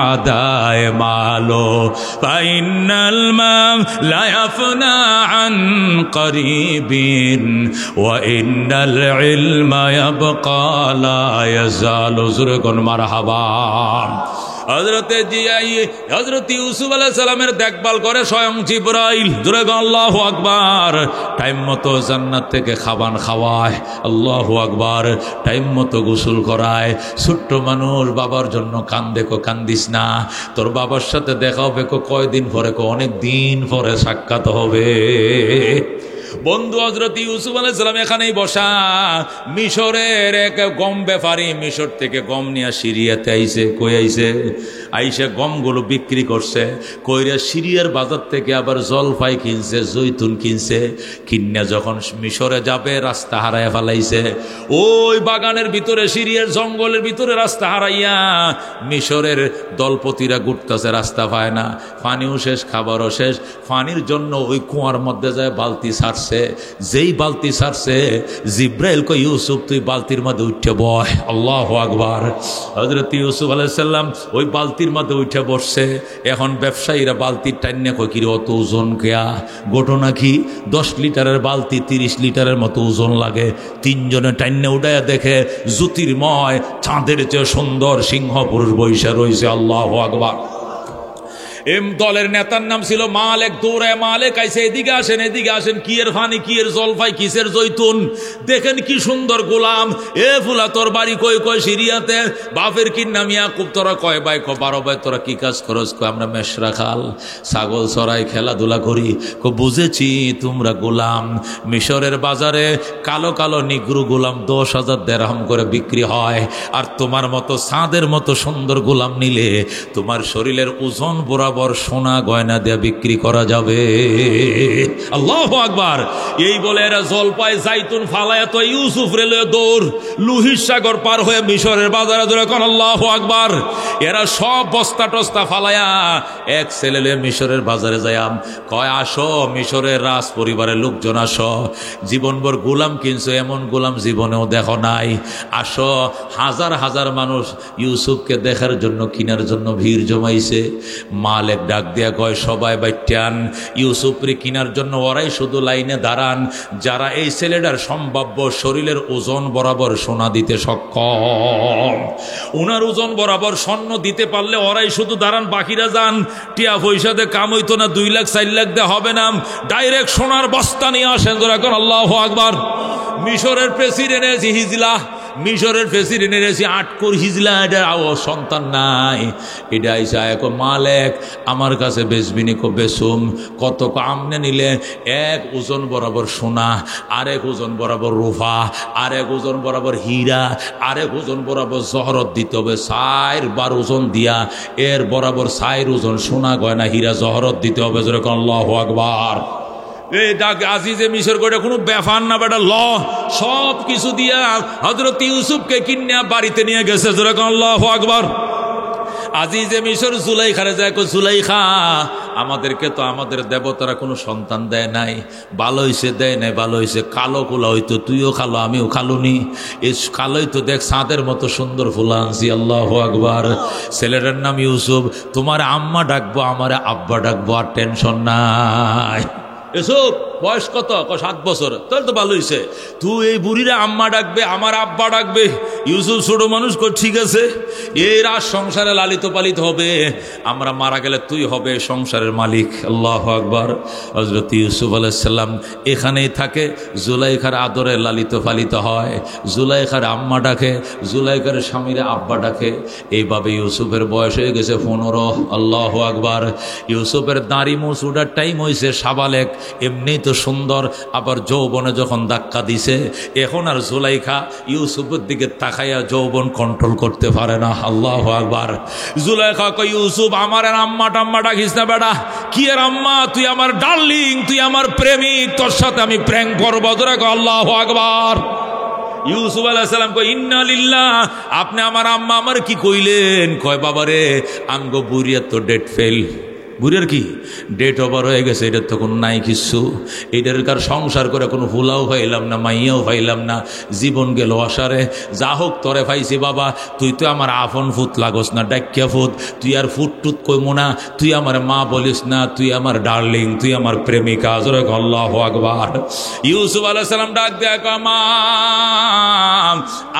আদায়ে মালো ফাইনাল মাম লা ইয়াফনা আন করিবিন ওয়া ইন্নাল ইলমা ইয়াবকা লা ইয়াজালু। জোরে কোন মারহাবা। হযরত ইউসুফ আলাইহিস সালামের দেখভাল করে স্বয়ং জিবরাইল। জোরে আল্লাহু আকবার। টাইম মতো জান্নাত থেকে খাবার খাওয়ায়। আল্লাহু আকবার। টাইম মতো গোসল করায়। ছোট্ট মানুষ বাবার জন্য কান্দে, কান্দিস না, তোর বাবার সাথে দেখা হবে কয়দিন পরে, অনেক দিন পরে সাক্ষাৎ হবে। বন্ধু হযরত ইউসুফ আলাইহিস সালাম এখানেই বসা। মিশরের এক গম ব্যাপারী মিশর থেকে গম নিয়ে সিরিয়াতে আইছে। কই আইছে? আইসা গমগুলো বিক্রি করছে। কইরা সিরিয়ার বাজার থেকে আবার জলফাই কিনছে, জৈতুন কিনছে। কিন্না যখন মিশরে যাবে রাস্তা হারায় ফেলাইছে। ওই বাগানের ভিতরে, সিরিয়ার জঙ্গলের ভিতরে রাস্তা হারাইয়া মিশরের দলপতিরা ঘুরতেছে, রাস্তা পায় না। পানিও শেষ, খাবারও শেষ। পানির জন্য ওই কুয়ার মধ্যে যায় বালতি ছাড়ছে। যেই বালতি ছাড়ছে জিব্রাইল কই, ইউসুফ তুই বালতির মধ্যে উঠে বয়। আল্লাহু আকবার। হযরত ইউসুফ আলাইহিস সালাম ওই বালতির মধ্যে উঠে বসছে। এখন ব্যবসায়ীরা বালতির টাইনে কই, কি রে অত ওজন কেয়া? ঘটনা কি? 10 লিটারের বালতি 30 লিটারের মতো ওজন লাগে। তিনজনে টাইনে উঠাইয়া দেখে জ্যোতির্ময় চাঁদের চেয়ে সুন্দর সিংহ পুরুষ বৈশা রয়েছে। আল্লাহু আকবার। এম দলের নেতার নাম ছিল মালেক। দৌড়ায় মালেক আইসে, এদিকে আসেন, এদিকে আসেন। কি এর ফানি, কি এর জলফাই, কিসের জৈতুন, দেখেন কি সুন্দর গোলাম। এ ফুলা তোর বাড়ি কই? কয় সিরিয়াতে। বাপের কি নাম ইয়াকুব। তোরা কয় ভাই? 12 ভাই। তোরা কি কাজ করস? কয় আমরা মেশরা খাল, ছাগল চড়াই, খেলাধুলা করি। বুঝেছি তোমরা গোলাম। মিশরের বাজারে কালো কালো নিগ্রু গোলাম 10,000 দিরহাম করে বিক্রি হয়। আর তোমার মতো চাঁদের মতো সুন্দর গোলাম নিলে তোমার শরীরের ওজন বরাবর সোনা গয়না দিয়ে বিক্রি করা যাবে। আল্লাহু আকবার। এই বলে এরা জলপাই জাইতুন ফালায়া তো ইউসুফ রেলে দৌড়, লুহির সাগর পার হয়ে মিশরের বাজারে ধরে কোন আল্লাহু আকবার। এরা সব বস্তা টস্তা ফালায়া এক ছেলে মিশরের বাজারে যায়। কয় আসো, মিশরের রাজ পরিবারের লোকজন আসো, জীবনভর গোলাম কিনছো, এমন গোলাম জীবনেও দেখো নাই। আসো। হাজার হাজার মানুষ ইউসুফকে দেখার জন্য, কিনার জন্য ভিড় জমাইছে। মালেক ডাক দিয়া কয়, সবাই বাইটান, ইউসুফরে কিনার জন্য ওরাই শুধু লাইনে দাঁড়ান যারা এই ছেলেটার সম্ভাব্য শরীরের ওজন বরাবর সোনা দিতে সক্ষম। উনার ওজন বরাবর স্বর্ণ দিতে পারলে ওরাই শুধু দাঁড়ান, বাকিরা যান। টিয়া পয়সাতে কাম হইতো না, 2 লাখ 4 লাখ দিয়ে হবে না, ডাইরেক্ট সোনার বস্তা নিয়ে আসেন। এখন আল্লাহু আকবার। মিশরের প্রেসিডেন্ট হিজলা মিশরের প্রেসিডেন্টের এসে আটকর হিজলা, এটা সন্তান নাই, এটা আইসা এক মালেক আমার কাছে বেচবিনি কো বেসুম, কত আমনে নিলে এক ওজন বরাবর সোনা, আরেক ওজন বরাবর রূপা, আরেক ওজন বরাবর হীরা, আরেক ওজন বরাবর জহরত দিতে হবে, 4 ওজন দিয়া এর বরাবর 4 ওজন সোনা গয়না হীরা জহরত দিতে হবে। যেরকম আল্লাহু আকবার। এই ডাক আজিজে মিশর করে কোনো ব্যাপার না বেটা, ল সব কিছু দিয়া হযরত ইউসুফকে কিনিয়া বাড়িতে নিয়ে গেছে। যেরকম আল্লাহু আকবার। আজিজে মিশর জুলাইখারে যায়, জুলাইখা আমাদেরকে তো আমাদের দেবতারা কোনো সন্তান দেয় নাই, ভালো হইছে দেয় নাই, ভালো হইছে, কালো কুলা হইতো, তুইও খালো আমিও খালুনি, এই কালোই তো দেখ চাঁদের মতো সুন্দর ফুলা আনছি। আল্লাহু আকবার। ছেলেটার নাম ইউসুফ, তোমার আম্মা ডাকবো আমার আব্বা ডাকবো, আর টেনশন নাই। এসব বয়স কত? 7 বছর। তাহলে তো ভালো হয়েছে, তুই এই বুড়িরা আম্মা ডাকবে আমার আব্বা ডাকবে। ইউসুফ ছোট মানুষ কর, ঠিক আছে, এর আর সংসারে লালিত পালিত হবে, আমরা মারা গেলে তুই হবে সংসারের মালিক। আল্লাহু আকবার। হযরত ইউসুফ আলাইহিস সালাম এখানেই থাকে, জুলাইখার আদরে লালিত পালিত হয়, জুলাইখার আম্মা ডাকে, জুলাইখার স্বামীরা আব্বা ডাকে। এইভাবে ইউসুফের বয়স হয়ে গেছে 15। আল্লাহু আকবার। ইউসুফের দাড়ি মুছ উঠার টাইম হয়েছে, সাবালেক, এমনি তো সুন্দর, আবার যৌবনে যখন ধাক্কা দিছে, এখন আর জুলাইখা ইউসুফের দিকে তাকাইয়া যৌবন কন্ট্রোল করতে পারে না। আল্লাহু আকবার। জুলাইখা কই, ইউসুফ আমার আর আম্মা টাম্মা ডাকিস না বেটা, কি এর আম্মা, তুই আমার ডার্লিং, তুই আমার প্রেমিক, তোর সাথে আমি প্র্যাঙ্ক করবো। আল্লাহু আকবার। ইউসুফ আলাইহিস সালাম কই, ইন্না লিল্লাহ, আপনি আমার আম্মা আমার কি কইলেন? কয় বাবারে আমগো বুড়িয়ার তো ডেট ফেল, বুড়ির কি ডেট ওভার হয়ে গেছে, এটার তো কোনো নাই কিছু, এটার কার সংসার করে কোনো ফুলাও পাইলাম না, মাইয়াও পাইলাম না, জীবন গেল আসারে। যা হোক তরে পাইছি বাবা, তুই তো আমার আপন ফুট লাগস না, ডাক্যা ফুট, তুই আর ফুট টুত কইমো না, তুই আমার মা বলিস না, তুই আমার ডার্লিং, তুই আমার প্রেমিকা। আল্লাহু আকবার। ইউসুফ আলাইহিস সালাম ডাক দেয়া কয়, মা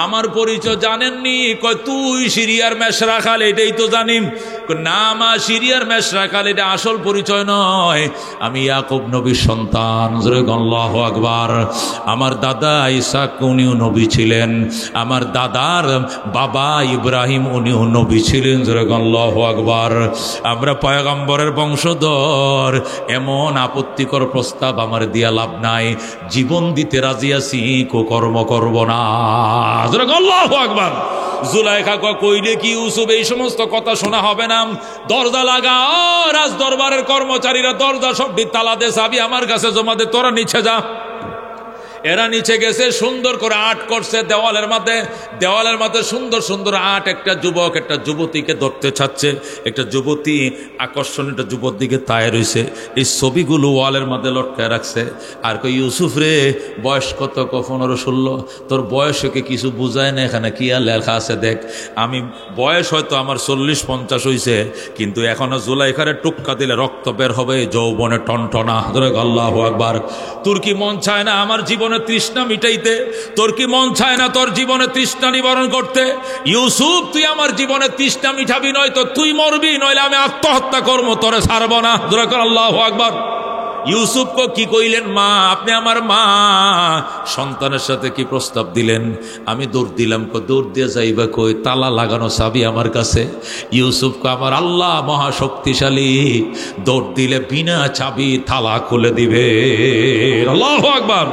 আমার পরিচয় জানেননি? কয় তুই সিরিয়ার মেশরা খাল, এটাই তো জানি। না মা, সিরিয়ার মেশরা খাল এটা আসল পরিচয় নয়, আমি ইয়াকুব নবীর সন্তান। আল্লাহু আকবার। আমার দাদা ইসাক উনিও নবী ছিলেন, আমার দাদার বাবা ইব্রাহিম উনিও নবী ছিলেন। আল্লাহু আকবার। আমরা পয়গম্বরের বংশধর, এমন আপত্তিকর প্রস্তাব আমার দিয়া লাভ নাই, জীবন দিতে রাজি আছি, কর্ম করব না। আল্লাহু আকবার। জুলাইখা কইলে কি ইউসুফ এই সমস্ত কথা শোনা হবে না? দরজা লাগা, রাজ দরবারের কর্মচারীরা দরজা সব তালা দে, চাবি আমার কাছে জমা দে, তোরা নিচে যা। এরা নিচে গেছে, সুন্দর করে আর্ট করছে দেওয়ালের মাঝে সুন্দর সুন্দর আর্ট। একটা যুবক একটা যুবতীকে ধরতে চাচ্ছে, একটা যুবতী আকর্ষণ একটা যুবক দিকে তাই রয়েছে, এই ছবিগুলো ওয়ালের মধ্যে লটকায় রাখছে। আর কই, ইউসুফ রে বয়স কত? 15-16। তোর বয়সকে কিছু বুঝায় না, এখানে কি আর লেখা আছে দেখ। আমি বয়স হয়তো আমার 40-50 হয়েছে, কিন্তু এখনো জুলাইখারে টুক্কা দিলে রক্ত বের হবে, যৌবনে টনটনা। আল্লাহু আকবার। তোর কি মন চায় না আমার জীবনে তৃষ্ণা মিটাইতে? তোর কি মন চায় না তোর জীবনে তৃষ্ণা নিবারণ করতে? ইউসুফ, তুই আমার জীবনে তৃষ্ণা মিঠাবি, নয় তো তুই মরবি, নইলে আমি আত্মহত্যা করবো, তোরে ছাড়বো না। আল্লাহু আকবার। ইউসুফ কি কইলেন? মা, আপনি আমার মা, সন্তানের সাথে কি প্রস্তাব দিলেন? আমি দৌড় দিলাম। দৌড় দিয়ে যাইবা কই? তালা লাগানো চাবি আমার কাছে। ইউসুফ আমার আল্লাহ মহাশক্তিশালী, দৌড় দিলে বিনা চাবি তালা খুলে দিবে। আল্লাহু আকবার।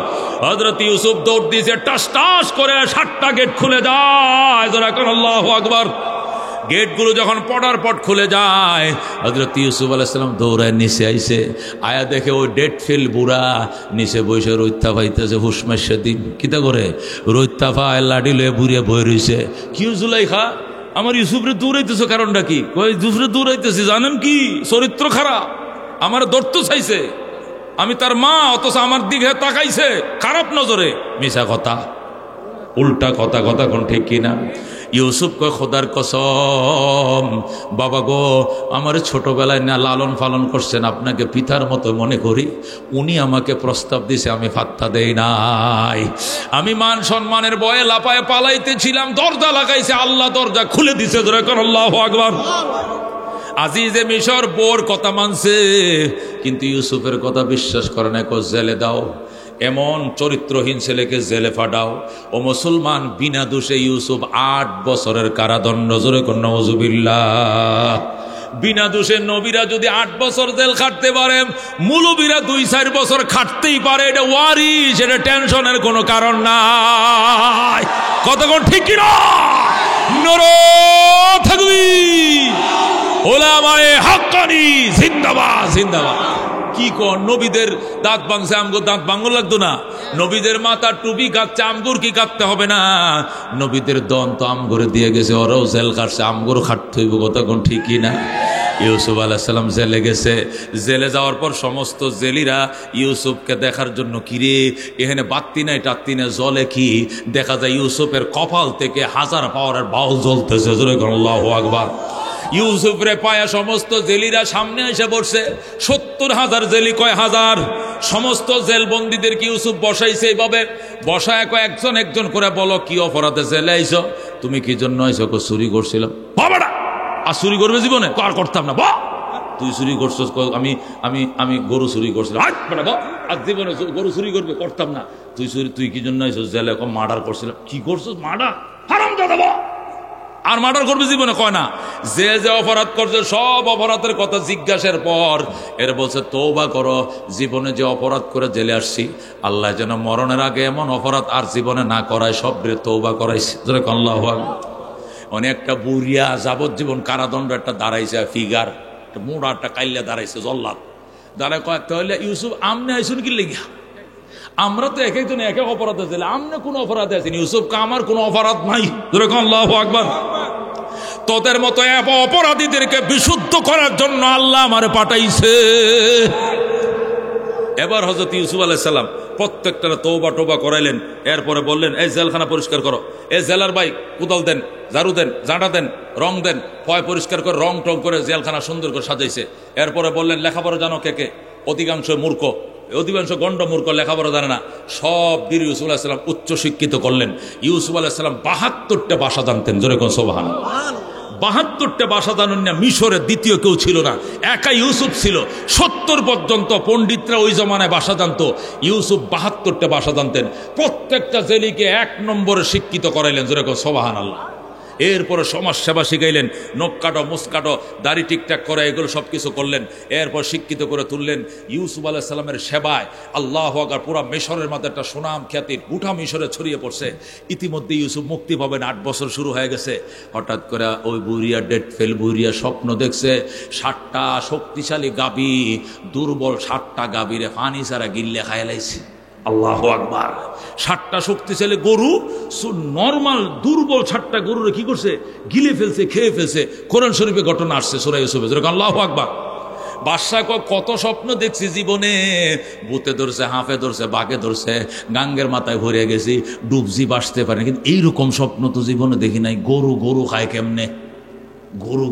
হযরত ইউসুফ দৌড় দিয়েছে, টাস টাস করে 7টা গেট খুলে যায়। আল্লাহু আকবার। গেটগুলো যখন পটার পট খুলে যায়, হযরত ইউসুফ আলাইহিস সালাম দৌড়ায় নিচে আইছে, আয়া দেখে ওই ডেট ফেল বুড়া নিচে বসে রৈত্যা পাইতেছে। হুসমের সেদিন কিতা করে রৈত্যা পায়, লাঠি লয়ে বুড়িয়ে বই রইছে। কি জুলাইখা, আমার ইউসুফরে দৌড়াইতেছো, কারণটা কি? কই, ইউসুফরে দৌড়াইতেছি, জানেন কি চরিত্র খারাপ, আমার ধরতে চাইছে, আমি তার মা, অথচ আমার দিকে তাকাইছে খারাপ নজরে। মিছা কথা, উল্টা কথা, কথা কোন ঠিক কিনা? ইউসুফ কয়, খোদার কসম বাবা গো, আমার ছোটবেলায় না লালন পালন করছেন, আপনাকে পিতার মতো মনে করি, উনি আমাকে প্রস্তাব দিছে, আমি পাত্তা দেই নাই। আমি মান সম্মানের ভয়ে লাপায় পালাইতেছিলাম, দরজা লাগাইছে, আল্লাহ দরজা খুলে দিছে। আল্লাহু আকবার। আজিজে মিশর বোর কথা মানছে, কিন্তু ইউসুফের কথা বিশ্বাস করে না। জেলে দাও, এমন চরিত্রহীন ছেলেকে জেলে ফাটাও। ও মুসলমান, বিনা দোষে ইউসুফ 8 বছরের কারাদণ্ড, জোরে কোন নাউজুবিল্লাহ। বিনা দোষে নবীরা যদি 8 বছর জেল খাটতে পারে, মুলুবীরা 2-4 বছর খাটতেই পারে। এটা ওয়ারিশ, এটা টেনশনের কোনো কারণ নাই। কতক্ষণ ঠিক কিনা? নরো তাকবীর, উলামায়ে হাক্কানি জিন্দাবাদ জিন্দাবাদ। কি কোন নবীদের দাঁত ভাঙছে, আমগো দাঁত ভাঙো লাগতো না? নবীদের মাথার টুপি কাটছে, আমগুর কি কাটতে হবে না? নবীদের দন তো আমগরে দিয়ে গেছে, ওরাও জেল খাটছে, আমগুর খাটতে হইব। কতক্ষণ ঠিক কিনা? ইউসুফ আলাইহিস সালাম জেলে গেছে। জেলে যাওয়ার পর সমস্ত জেলিরা ইউসুফকে দেখার জন্য, কিরে এখানে বাত্তি নাই টাত্তি নাই, জলে কি? দেখা যায় ইউসুফের কপাল থেকে 1000 পাওয়ারের বাউল জ্বলতেছে। জোরে কোন আল্লাহু আকবার। ইউসুফরে পায়া সমস্ত জেলিরা সামনে এসে বসছে। 70,000 জেলি, কয় হাজার। সমস্ত জেলবন্দীদেরকে ইউসুফ বসাইছে এইভাবে। বসায় একজন একজন করে বলো, কি অপরাধে জেলে আইছো? তুমি কি জন্য আইছো? চুরি করছিলাম। বাবাটা আর চুরি করবে জীবনে? আর করতাম না। বা তুই চুরি করছিস? আমি আমি আমি গরু চুরি করছিলাম। আর জীবনে গরু চুরি করবে? করতাম না। তুই কি জন্য আইছো জেলে? মার্ডার করছিলাম। কি করছিস? মার্ডার। হারামজাদা। আর মার্ডার করবে জীবনে? কয় না। যে যে অপরাধ করছে সব অপরাধের কথা জিজ্ঞাসার পর এর বলছে, তওবা করো, জীবনে যে অপরাধ করে জেলে আসছি, আল্লাহ যেন মরণের আগে এমন অপরাধ আর জীবনে না করায়, সবরে তওবা করাইছে। জোরে কোন আল্লাহু আকবার। অনেকটা বুড়িয়া যাবজ্জীবন কারাদণ্ড একটা দাঁড়াইছে, ফিগার মোড়া একটা কাইল্লা দাঁড়াইছে, জল্লাদ দাঁড়ায়। কয়েকটা হইলে ইউসুফ আমনে আইসুন কি লেগিয়া? আমরা তো এক একজন এক এক অপরাধে ছিলাম, আমনে কোন অপরাধে আছেন? ইউসুফকে আমার কোনো অপরাধ নাই। আল্লাহু আকবার। তোদের মতো অপরাধীদেরকে বিশুদ্ধ করার জন্য আল্লাহ আমারে পাঠাইছে। এবার হযরত ইউসুফ আলাইহিস সালাম প্রত্যেকটা তওবা টোবা করাইলেন। এরপরে বললেন, এই জেলখানা পরিষ্কার করো। এই জেলার ভাই কোদাল দেন, ঝাড়ু দেন, জাঁটা দেন, রং দেন, পয় পরিষ্কার করে রং টং করে জেলখানা সুন্দর করে সাজাইছে। এরপরে বললেন, লেখাপড়া জানো কে কে? অধিকাংশ মূর্খ, অধিকাংশ গণ্ড মূর্খ, লেখাপড়া জানে না। সব বীর ইউসুফ আলাইহিস সালাম উচ্চ শিক্ষিত করলেন। ইউসুফ আলাইহিস সালাম 72টা ভাষা জানতেন। জোরে কোন সুবহানাল্লাহ। 72টা ভাষা জানেন না। মিশরে দ্বিতীয় কেউ ছিল না, একা ইউসুফ ছিল। 70 পর্যন্ত পণ্ডিতরা ওই জমানায় ভাষা জানতো, ইউসুফ 72টা ভাষা জানতেন। প্রত্যেকটা জেলিকে 1 নম্বরে শিক্ষিত করাইলেন। জোরে কোন সুবহানাল্লাহ। এরপরে সমাজ সেবা শিখাইলেন, নখ কাটো, মুছ কাটো, দাড়ি ঠিকঠাক করে, এগুলো সব কিছু করলেন। এরপর শিক্ষিত করে তুললেন। ইউসুফ আলাইহিস সালামের সেবায় আল্লাহু আকবার, পুরা মিশরের মধ্যে একটা সুনাম খ্যাতির গোটা মিশরে ছড়িয়ে পড়ছে। ইতিমধ্যে ইউসুফ মুক্তি পাবেন, 8 বছর শুরু হয়ে গেছে। হঠাৎ করে ওই বুড়িয়া, ডেট ফেল বুড়িয়া স্বপ্ন দেখছে 60টা শক্তিশালী গাবি, দুর্বল 60টা গাবিরে পানি ছাড়া গিল্লে খাইয়া লাইছে। আল্লাহু আকবার। 60টা শক্তিশালী গরু, নরমাল দুর্বল 60টা গরুরে কি করছে? গিলে ফেলছে, খেয়ে ফেলছে। কোরআন শরীফে ঘটনা আসছে সূরা ইউসুফে। আল্লাহু আকবার। বাদশা কত স্বপ্ন দেখছি জীবনে, ভূতে ধরছে, হাঁফে ধরছে, বাঘে ধরছে, গাঙ্গের মাথায় ভরে গেছি, ডুবজি বাসতে পারে, কিন্তু এইরকম স্বপ্ন তো জীবনে দেখি নাই। গরু খায় কেমনে?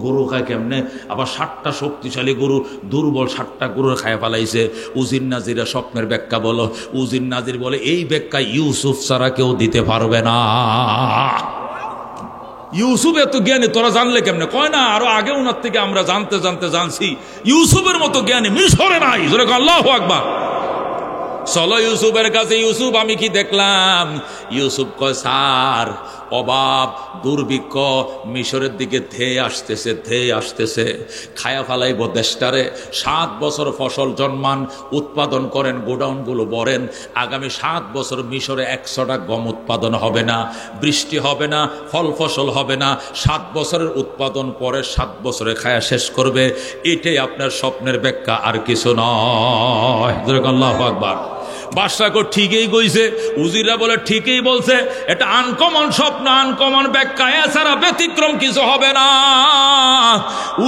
গরু খায় কেমনে? আবার 60টা শক্তিশালী গরু, দুর্বল 60টা গরু খায় ফেলাইছে। উজির নাজিরা স্বপ্নের ব্যাখ্যা বলো। উজির নাজির বলে, এই ব্যাখ্যা ইউসুফ ছাড়া কেউ দিতে পারবে না। ইউসুফ এত জ্ঞানী, তোরা জানলে কেমনে? কয় না, আরো আগে ওনার থেকে আমরা জানতে জানতে জানছি। ইউসুফের মতো জ্ঞানী মিশরে নাই। আল্লাহু আকবার। চলো ইউসুফের কাছে। ইউসুফ, আমি কি দেখলাম? ইউসুফ কয়, স্যার, অভাব, দুর্ভিক্ষ মিশরের দিকে ধেয়ে আসতেছে, খায়া ফালাইব দেশটারে। 7 বছর ফসল জন্মান, উৎপাদন করেন, গোডাউনগুলো ভরেন। আগামী 7 বছর মিশরে 100টা গম উৎপাদন হবে না, বৃষ্টি হবে না, ফল ফসল হবে না। 7 বছরের উৎপাদন পরে 7 বছরে খায়া শেষ করবে। এটাই আপনার স্বপ্নের ব্যাখ্যা, আর কিছু নয়। আল্লাহু আকবার। বাদশা কো ঠিকই কইছে। উজিরা বলে, ঠিকই বলছে, এটা আনকমন স্বপ্ন, আনকমন ব্যাখ্যা, এছাড়া ব্যতিক্রম কিছু হবে না।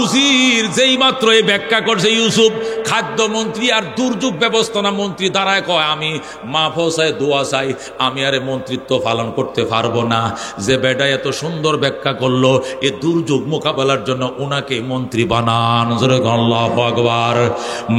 উজির যেই মাত্র এই ব্যাখ্যা করছে, ইউসুফ খাদ্যমন্ত্রী আর দুর্যোগ ব্যবস্থাপনা মন্ত্রী দাঁড়ায় কয়, আমি মাফও চাই, দোয়া চাই, আমি আর মন্ত্রিত্ব পালন করতে পারবো না। যে বেটা এত সুন্দর ব্যাখ্যা করলো, এ দুর্যোগ মোকাবেলার জন্য ওনাকে মন্ত্রী বানান। আল্লাহু আকবার।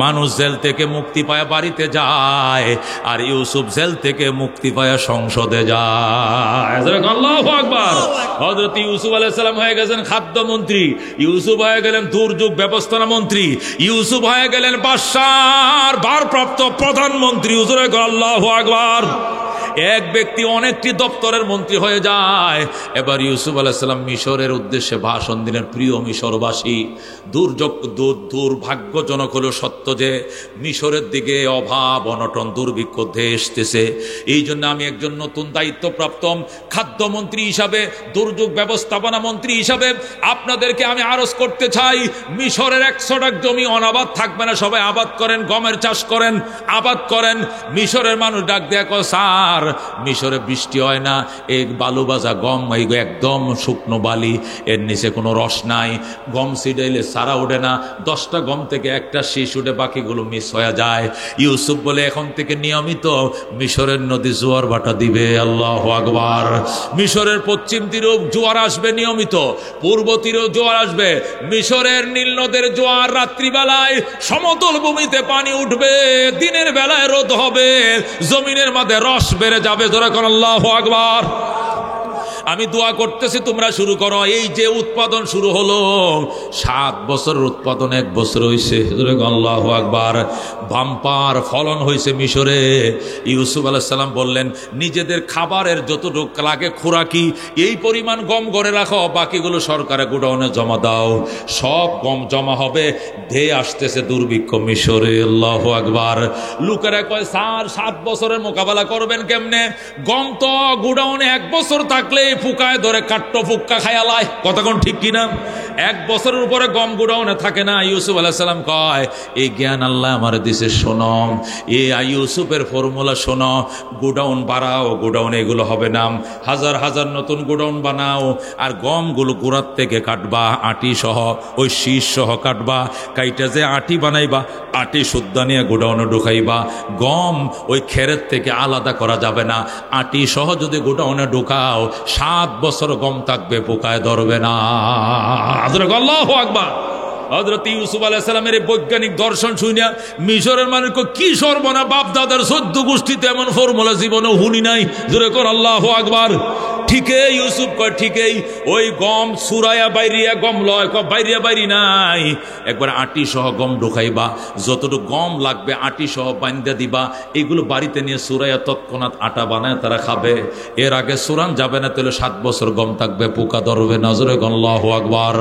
মানুষ জেল থেকে মুক্তি পায় বাড়িতে যায়, আর ইউসুফ জেল থেকে মুক্তি পায়া সংসদে যায়। আল্লাহু আকবার। হযরত ইউসুফ আলাইহিস সালাম হয়ে গেছেন খাদ্যমন্ত্রী, ইউসুফ হয়ে গেলেন দুর্যোগ ব্যবস্থাপনা মন্ত্রী, ইউসুফ হয়ে গেলেন বাদশার ভারপ্রাপ্ত প্রধানমন্ত্রী। হুজুরে আল্লাহু আকবার। এক ব্যক্তি অনেকটি দপ্তরের মন্ত্রী হয়ে যায়। এবার ইউসুফ আলাইহিস সালাম মিশরের উদ্দেশ্যে ভাষণ দিলেন। প্রিয় মিশরবাসী, দুর্ভাগ্যজনক হলো সত্য যে মিশরের দিকে অভাব অনটন দুর্ভিক্ষ ধেয়ে আসতেছে। এই জন্য আমি একজন নতুন দায়িত্বপ্রাপ্ত খাদ্যমন্ত্রী হিসাবে, দুর্যোগ ব্যবস্থাপনা মন্ত্রী হিসাবে আপনাদেরকে আমি আরজ করতে চাই, মিশরের 100 জমি অনাবাদ থাকবে না, সবাই আবাদ করেন, গমের চাষ করেন, আবাদ করেন। মিশরের মানুষ ডাক দেয়া কয়, স্যার মিশরে বৃষ্টি হয় না, এই বালু বাজা গম, এই একদম শুকনো বালি, এর নিচে কোনো রস নাই, গম সিডাইলে সারা ওঠে না, 10টা গম থেকে একটা শীষ উঠে বাকিগুলো মিস হয়ে যায়। ইউসুফ বলে এখন থেকে নিয়মিত মিশরের নদী জোয়ার ভাটা দিবে। আল্লাহু আকবার। মিশরের পশ্চিম তীরেও জোয়ার আসবে নিয়মিত, পূর্ব তীরেও জোয়ার আসবে। মিশরের নীল নদের জোয়ার রাত্রিবেলায় সমতল ভূমিতে পানি উঠবে, দিনের বেলায় রোদ হবে, জমিনের মধ্যে রস বেড়ে যাবে। ধরে কোন আল্লাহু আকবার। আমি দোয়া করতেছি তোমরা শুরু করো। এই যে উৎপাদন শুরু হলো, 7 বছরের উৎপাদন 1 বছর হয়েছে। আল্লাহু আকবার। বাম্পার ফলন হয়েছে মিশরে। ইউসুফ আলাইহিস সালাম বললেন, নিজেদের খাবারের যতটুকু লাগে খোরাকি এই পরিমাণ গম ঘরে রাখো, বাকিগুলো সরকারের গোডাউনে জমা দাও। সব গম জমা হবে, ধেয়ে আসতেছে দুর্ভিক্ষ মিশরে। আল্লাহু আকবার। লোকেরা কয়, স্যার 7 বছরের মোকাবেলা করবেন কেমনে? গম তো গোডাউনে 1 বছর থাকলে ফুকায় ধরে কাট্ট ফুক্কা খায়ালায়। কতক্ষণ ঠিক কিনা? 1 বছরের উপরে গম গোডাউনে থাকে না। ইউসুফ আলাইহিস সালাম কয়, এই জ্ঞান আল্লাহ আমার দিছে, শোনো, এই ইউসুফের ফর্মুলা শোনো। গোডাউন বাড়াও, গোডাউনে এগুলো হবে না, হাজার হাজার নতুন গোডাউন বানাও, আর গমগুলো গোড়ার থেকে কাটবা, আটি সহ, ওই শীষ সহ কাটবা, কাইটা যে আটি বানাইবা, আটি শুদ্ধা নিয়ে গোডাউনে ঢুকাইবা। গম ওই খেরের থেকে আলাদা করা যাবে না, আটি সহ যদি গোডাউনে ঢুকাও 7 বছর গম থাকবে, পোকায় ধরবে না। আল্লাহু আকবার। হযরত ইউসুফ আলাইহিস সালামের এই বৈজ্ঞানিক দর্শন শুনিয়া মিশরের মানুষ কি সর্বনা, বাপ দাদার 14 গোষ্ঠীতে এমন ফর্মুলা জীবনেও শুনি নাই। জোরে কর আল্লাহু আকবার। ঠিকই ইউসুফ কয়, ঠিকই ওই গম সুরাইয়া বাইরিয়া গম লয়, বাইরিয়া বাইরি নাই, একবার আটি সহ গম ঢুকাইবা, যতটুকু গম লাগবে আটি সহ বান্ধা দিবা, এগুলো বাড়িতে নিয়ে সুরাইয়া তৎক্ষণাৎ আটা বানায় তারা খাবে। এর আগে সুরান যাবে না, তাহলে 7 বছর গম থাকবে, পোকা ধরবে না। জোরে আল্লাহু আকবার।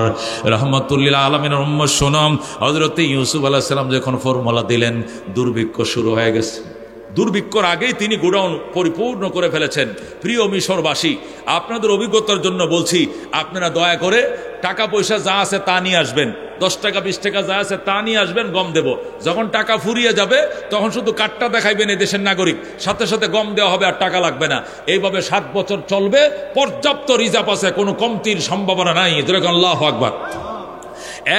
রাহমাতুল্লিল আলামিনের উম্মত শোনাম, হযরত ইউসুফ আলাইহিস সালাম যখন ফর্মুলা দিলেন, দুর্ভিক্ষ শুরু হয়ে গেছে। দুর্ভিক্ষর আগেই তিনি গোডাউন পরিপূর্ণ করে ফেলেছেন। প্রিয় মিশরবাসী, আপনাদের অভিজ্ঞতার জন্য বলছি, আপনারা দয়া করে টাকা পয়সা যা আছে তা নিয়ে আসবেন, 10 টাকা 20 টাকা যা আছে তা নিয়ে আসবেন, গম দেব। যখন টাকা ফুরিয়ে যাবে তখন শুধু কার্ডটা দেখাইবেন এই দেশের নাগরিক, সাথে সাথে গম দেওয়া হবে, আর টাকা লাগবে না। এইভাবে 7 বছর চলবে, পর্যাপ্ত রিজার্ভ আছে, কোনো কমতির সম্ভাবনা নাই। আল্লাহু আকবার।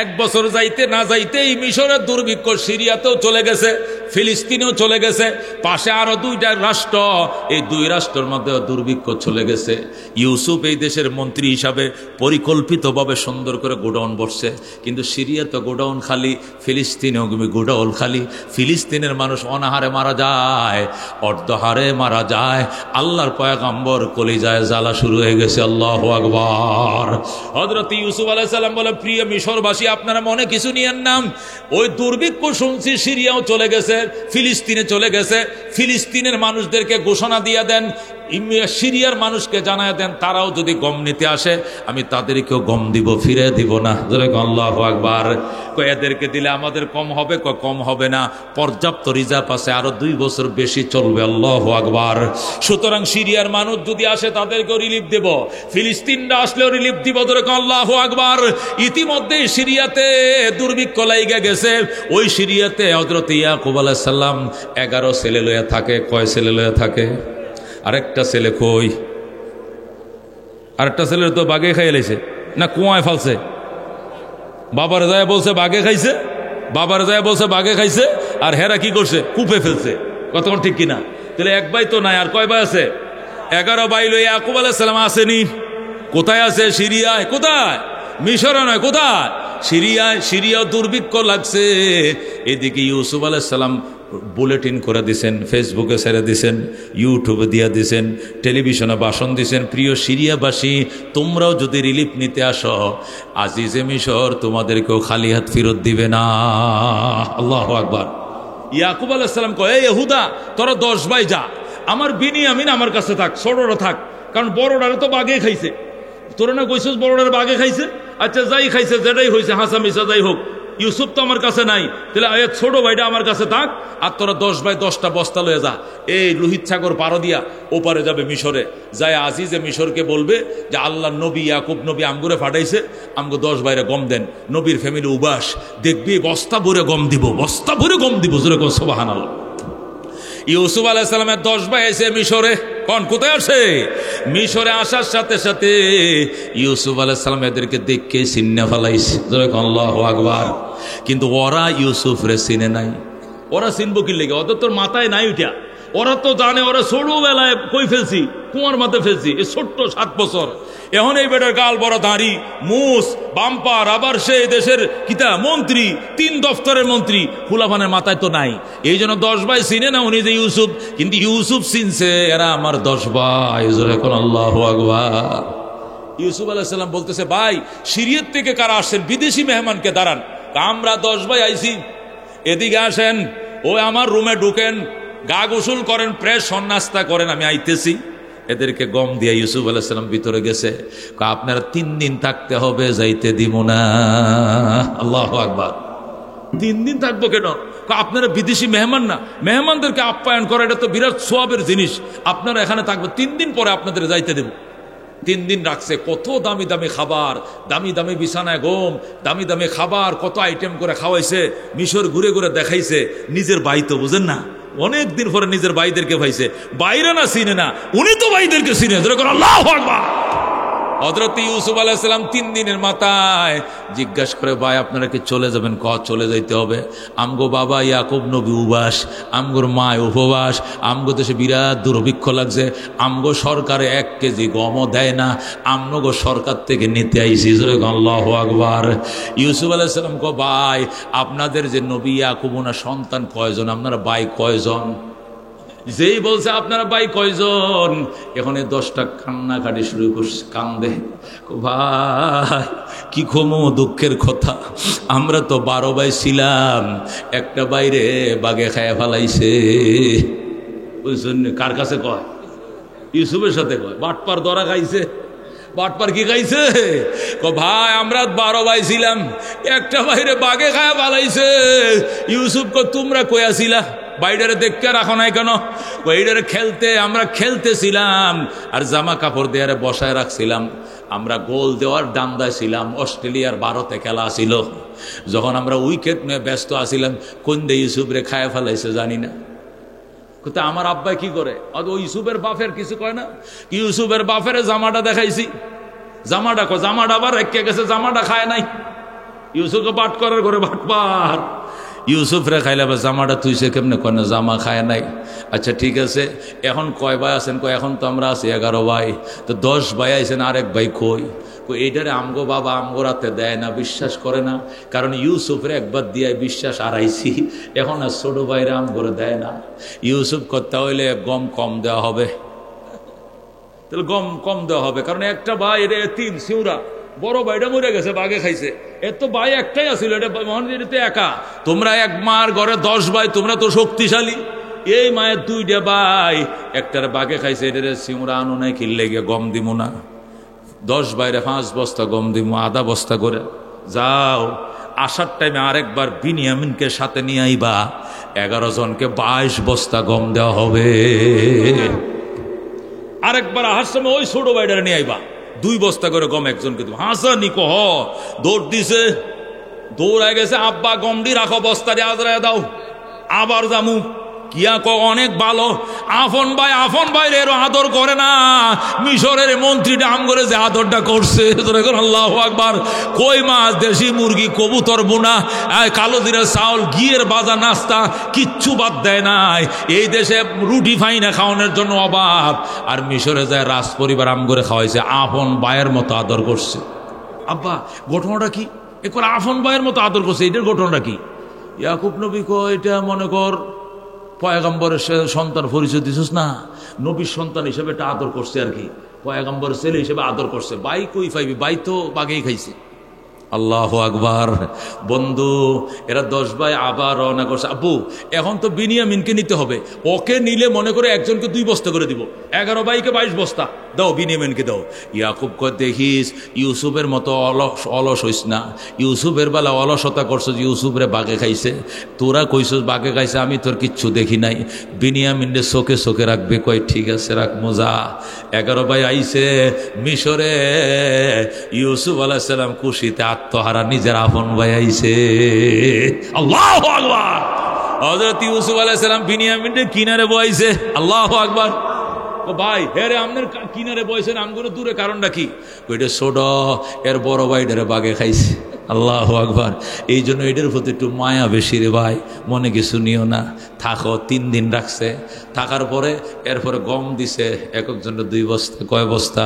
1 বছর যাইতে না যাইতেই মিশরের দুর্ভিক্ষ সিরিয়াতেও চলে গেছে, ফিলিস্তিনেও চলে গেছে, পাশে আরো 2টা রাষ্ট্র, এই 2 রাষ্ট্রের মধ্যে দুর্ভিক্ষ চলে গেছে। ইউসুফ এই দেশের মন্ত্রী হিসাবে পরিকল্পিতভাবে সুন্দর করে গোডাউন বসছে, কিন্তু সিরিয়াতে গোডাউন খালি, ফিলিস্তিনেও গোডাউন খালি। ফিলিস্তিনের মানুষ অনাহারে মারা যায়, অর্ধহারে মারা যায়। আল্লাহর পয়গম্বর কলিজায় জ্বালা শুরু হয়ে গেছে। আল্লাহু আকবার। হযরত ইউসুফ আলাইহিস সালাম বলে, প্রিয় মিশরবাসী, আপনারা মনে কিছু নিয়েন না, ওই দুর্ভিক্ষ শুনছি সিরিয়াও চলে গেছে, ফিলিস্তিনে চলে গেছে। ফিলিস্তিনের মানুষদেরকে ঘোষণা দিয়ে দেন, সিরিয়ার মানুষকে জানায় দেন, তারাও যদি গম নিতে আসে আমি তাদেরকেও গম দিব, ফিরে দিব না। আল্লাহু আকবার। এদেরকে দিলে আমাদের কম হবে, কম হবে না, পর্যাপ্ত রিজার্ভ আছে, আরো 2 বছর বেশি চলবে। আল্লাহু আকবার। সুতরাং সিরিয়ার মানুষ যদি আসে তাদেরকেও রিলিফ দেব, ফিলিস্তিনরা আসলেও রিলিফ দিব। আল্লাহু আকবার। ইতিমধ্যে সিরিয়াতে দুর্ভিক্ষ লাইগা গেছে। ওই সিরিয়াতে হযরত ইয়াকুব আলাইহিস সালাম 11 ছেলে লইয়া থাকে। কয় ছেলে লইয়া থাকে? আরেকটা ছেলে কই? আরেকটা ছেলের তো বাঘে খাইয়ে লাইছে না, কুয়ায় ফালছে। বাবার যায় বলছে বাঘে খাইছে, বাবার যায় বলছে বাঘে খাইছে, আর হেরা কি করছে? কূপে ফেলছে। কতক্ষণ ঠিক কিনা? তাহলে 1 ভাই তো নাই, আর কয় ভাই আছে? 11 ভাই লই ইয়াকুব আলাইহিস সালাম আসেনি। কোথায় আছে? সিরিয়ায়। কোথায়? মিশরে নয়, কোথায়? সিরিয়ায়। সিরিয়া দুর্ভিক্ষ লাগছে। এদিকে ইউসুফ আলাইহিস সালাম বুলেটিন করে দিছেন, ফেসবুকে ছেড়ে দিছেন, ইউটিউবে দিয়ে দিছেন, টেলিভিশনে ভাষণ দিছেন। প্রিয় সিরিয়াবাসী, তোমরাও যদি রিলিফ নিতে আসো, আজিজে মিশর তোমাদেরকেও খালি হাত ফেরত দিবে না। আল্লাহু আকবার। ইয়াকুব আলাইহিস সালাম কয়, এই ইহুদা, তোরা 10 ভাই যা, আমার বিনিয়ামিন আমার কাছে থাক, ছোটরা থাক, কারণ বড়রারে তো বাঘে খাইছে। তোরা না কইছিস বড়রারে বাঘে খাইছে? আচ্ছা যাই খাইছে, যেটাই হয়েছে, হাসা মিশা যাই হোক, ইউসুফ তো আমার কাছে নাই, তাহলে ছোট ভাইটা আমার কাছে থাক, আর তোরা 10 ভাই 10টা বস্তা লয়ে যা, এই লোহিত সাগর পার দিয়া ওপারে যাবে মিশরে, যায় আজিজে মিশরকে বলবে যে আল্লাহ নবী ইয়াকুব নবী আমগুরে ফাটাইছে, আমগো 10 ভাইরে গম দেন, নবীর ফ্যামিলি উবাস, দেখবি বস্তা ভরে গম দিব, বস্তা ভরে গম দিব। যেরকম সুবহানাল্লাহ। ইউসুফ আলাইহিস সালামের 10 ভাই এসে মিশরে, কোন কোথায় আসে? মিশরে আসার সাথে সাথে ইউসুফ আলাইহিস সালাম এদেরকে দেখে চিন্না ফেলাইছে। যেরকম আল্লাহু আকবার। কিন্তু ওরা ইউসুফ রে চিনে নাই। ওরা চিনবো কি লেগে? ওদের তোর মাথায় নাই উঠা। ওরা তো জানে ওরা ছোটবেলায় কই ফেলছি, কুয়ার মাথায় ফেলছি, এই ছোট্ট 7 বছর। এখন এই বেটার গাল বড়, দাঁড়ি, মুস, বাম্পার, আবার সে দেশের কিতা মন্ত্রী, 3 দফতরের মন্ত্রী, ফুলাফানের মাথায় তো নাই। এই জন্য 10 ভাই চিনে না উনি যে ইউসুফ, কিন্তু ইউসুফ চিনছে এরা আমার 10 ভাই। এখন আল্লাহু আকবার। ইউসুফ আলাইহিস সালাম বলতেছে, ভাই সিরিয়ার থেকে কারা আসছেন? বিদেশি মেহমানকে দাঁড়ান। আমরা 10 ভাই আইছি, এদিকে আসেন, ওই আমার রুমে ঢুকেন, গা গোসল করেন, ফ্রেশ নাস্তা করেন, আমি আইতেছি। এদেরকে গম দিয়ে ইউসুফ আলাইহিস সালাম ভিতরে গেছে। আপনারা 3 দিন থাকতে হবে, যাইতে দিব না। আল্লাহু আকবার। 3 দিন থাকবো কেন? আপনারা বিদেশি মেহমান না, মেহমানদেরকে আপ্যায়ন করা এটা তো বিরাট সোয়াবের জিনিস। আপনারা এখানে থাকবে, 3 দিন পরে আপনাদের যাইতে দেব। 3 দিন রাখছে। কত দামি দামি খাবার, দামি দামি বিছানায় ঘুম, দামি দামি খাবার, কত আইটেম করে খাওয়াইছে। মিশর ঘুরে ঘুরে দেখাইছে। নিজের ভাই তো বুঝেন না, অনেক দিন পরে নিজের ভাইদেরকে পাইছে। বাইরে না চিনে না, উনি তো ভাইদেরকে চিনে। আল্লাহু আকবার। হযরত ইউসুফ আলাইহিস সালাম 3 দিনের মাথায় জিজ্ঞাসা করে, ভাই আপনারা কি চলে যাবেন? চলে যাইতে হবে। আমগো বাবা ইয়াকুব নবী উবাস, আমগোর মা উপবাস, আমগো দেশে বিরাট দুর্ভিক্ষ লাগছে, আমগো সরকারে 1 কেজি গমও দেয় না, আমগো সরকার থেকে নিতে আইছি। আল্লাহু আকবার। ইউসুফ আলাইহিস সালাম কো, ভাই আপনাদের যে নবী ইয়াকুব ওনার সন্তান কয়জন? আপনারা ভাই কয়জন? যেই বলছে আপনারা ভাই কয়জন, এখন 10টা কান্নাকাটি শুরু করছে, কান্দে। ভাই কি কমো দুঃখের কথা, আমরা তো 12 ভাই ছিলাম, একটা বাইরে বাগে খায়া ফেলাইছে। বুঝছেন? কার কাছে কয়? ইউসুফের সাথে কয়। বাটপার ধরা খাইছে। বাটপার কি খাইছে? ভাই আমরা 12 ভাই ছিলাম, একটা বাইরে বাগে খায়া ফেলাইছে। ইউসুফ কো, তোমরা কইয়া ছিলা? বাইরে দেখতে রাখো নাই কেন? বাইরে খেলতে, আমরা খেলতেছিলাম আর জামা কাপড় দিয়ে বসায় রাখছিলাম। আমরা গোল দেওয়ার ডান্দায় ছিলাম। অস্ট্রেলিয়ার ভারতে খেলা ছিল, যখন আমরা উইকেট নিয়ে ব্যস্ত আছিলাম, কোন দিয়ে ইউসুফ রে খায় ফেলাইছে জানি না। কোথায় আমার আব্বাই কি করে? ওই ইউসুফের বাপের কিছু কয় না? ইউসুফের বাপের জামাটা দেখাইছি, জামাটা জামাটা আবার রেখে গেছে, জামাটা খায় নাই। ইউসুফকে বাট করার করে বাটপার। ইউসুফ রে খাইলে আবার জামাটা তুইছে কেমনে? কয় না জামা খায় নাই। আচ্ছা ঠিক আছে, এখন কয় ভাই আছেন? কয় এখন তো আমরা আছি 11 ভাই। তো 10 ভাই আইছেন, আরেক ভাই কই? এইটারে আমগো বাবা আমগো রাতে দেয় না, বিশ্বাস করে না, কারণ ইউসুফরে একবার দিয়ে বিশ্বাস হারাইছি, এখন আর ছোট ভাইরা আমগরে দেয় না। ইউসুফ করতে হইলে গম কম দেওয়া হবে, তাহলে গম কম দেওয়া হবে, কারণ একটা ভাই এটা 3 সিউরা, বড় ভাইটা মরে গেছে, বাঘে খাইছে। এর তো ভাই একটাই আছিল, এটা মহানগরীতে একা। তোমরা এক মার ঘরে 10 ভাই, তোমরা তো শক্তিশালী। এই মায়ের 2টা ভাই, একটার বাঘে খাইছে, এটা সিউরা আনো নাই, কিনলে গিয়ে গম দিব না। 10 ভাইরে 5 বস্তা গম দিব, আধা বস্তা করে। যাও, আসার টাইমে আরেকবার বিনিয়ামিনকে সাথে নিয়ে আইবা, 11 জনকে 22 বস্তা গম দেওয়া হবে। আরেকবার আসার সময় ওই ছোট ভাইটারে নিয়ে আইবা, 2 বস্তা করে গম একজনকে দিব। হাসা নিকো দৌড় দিছে, দৌড়ায় গেছে, আব্বা গমডি রাখো, বস্তা দিয়ে আজরায় দাও, আবার জামু। কিয়া অনেক ভালো, আফন ভাই এরও আদর করে না। মিশরের মন্ত্রীটা আম করে যে আদরটা করছে, আল্লাহু আকবার। কই মাছ, দেশি মুরগি, কবুতর বোনা, কালো জিরা চাউল, ঘিয়ের বাজা নাস্তা, কিচ্ছু বাদ দেয় নাই। এই দেশে রুটি ফাইনা খাওয়ানোর জন্য অভাব, আর মিশরে যায় রাজ পরিবার আম করে খাওয়াইছে, আফন ভাইয়ের মতো আদর করছে। আব্বা ঘটনাটা কি? এ করে আফন ভাইয়ের মতো আদর করছে, এটার ঘটনাটা কি? ইয়াকুব নবী কো, এটা মনে কর পয়গম্বরের সন্তান পরিচয় দিছিস না, নবীর সন্তান হিসেবে এটা আদর করছে আর কি, পয়গম্বরের ছেলে হিসেবে আদর করছে। বাই কই পাইবি, বাই তো বাগেই খাইছে। আল্লাহু আকবার। বন্ধু এরা 10 ভাই আবার রওনা করছে। আব্বু এখন তো বিনিয়ামিনকে নিতে হবে, ওকে নিলে মনে করে একজনকে 2 বস্তা করে দিব, 11 ভাইকে 22 বস্তা দাও, বিনিয়ামিনকে দাও। ইয়াকুব কয় দেখিস ইউসুফের মতো অলস হইস না, ইউসুফের বেলা অলসতা করছো, ইউসুফরে বাঘে খাইছে, তোরা কইছস বাঘে খাইছে, আমি তোর কিচ্ছু দেখি নাই, বিনিয়ামিনরে চোখে চোখে রাখবে। কয় ঠিক আছে রাখ, মজা। 11 ভাই আইছে মিশরে, ইউসুফ আলাইহিস সালাম খুশিতে আত্মহারা, নিজের আপন ভাই আইছে। আল্লাহু আকবার। হযরত ইউসুফ আলাইহিস সালাম বিনিয়ামিনের কিনারে বইছে। আল্লাহু আকবার। ও ভাই হেরে আপনার কিনারে বইছেন, আমগুলো দূরে কারণটা কি? ওইটা ছোট, এর বড় ভাইটারে বাগে খাইছে। আল্লাহু আকবার। এই জন্য এটার প্রতি একটু মায়া বেশি রে ভাই, মনে কিছু নিও না। থাকো, 3 দিন রাখছে, থাকার পরে এরপরে গম দিছে এক একজনের 2 বস্তা। কয় বস্তা?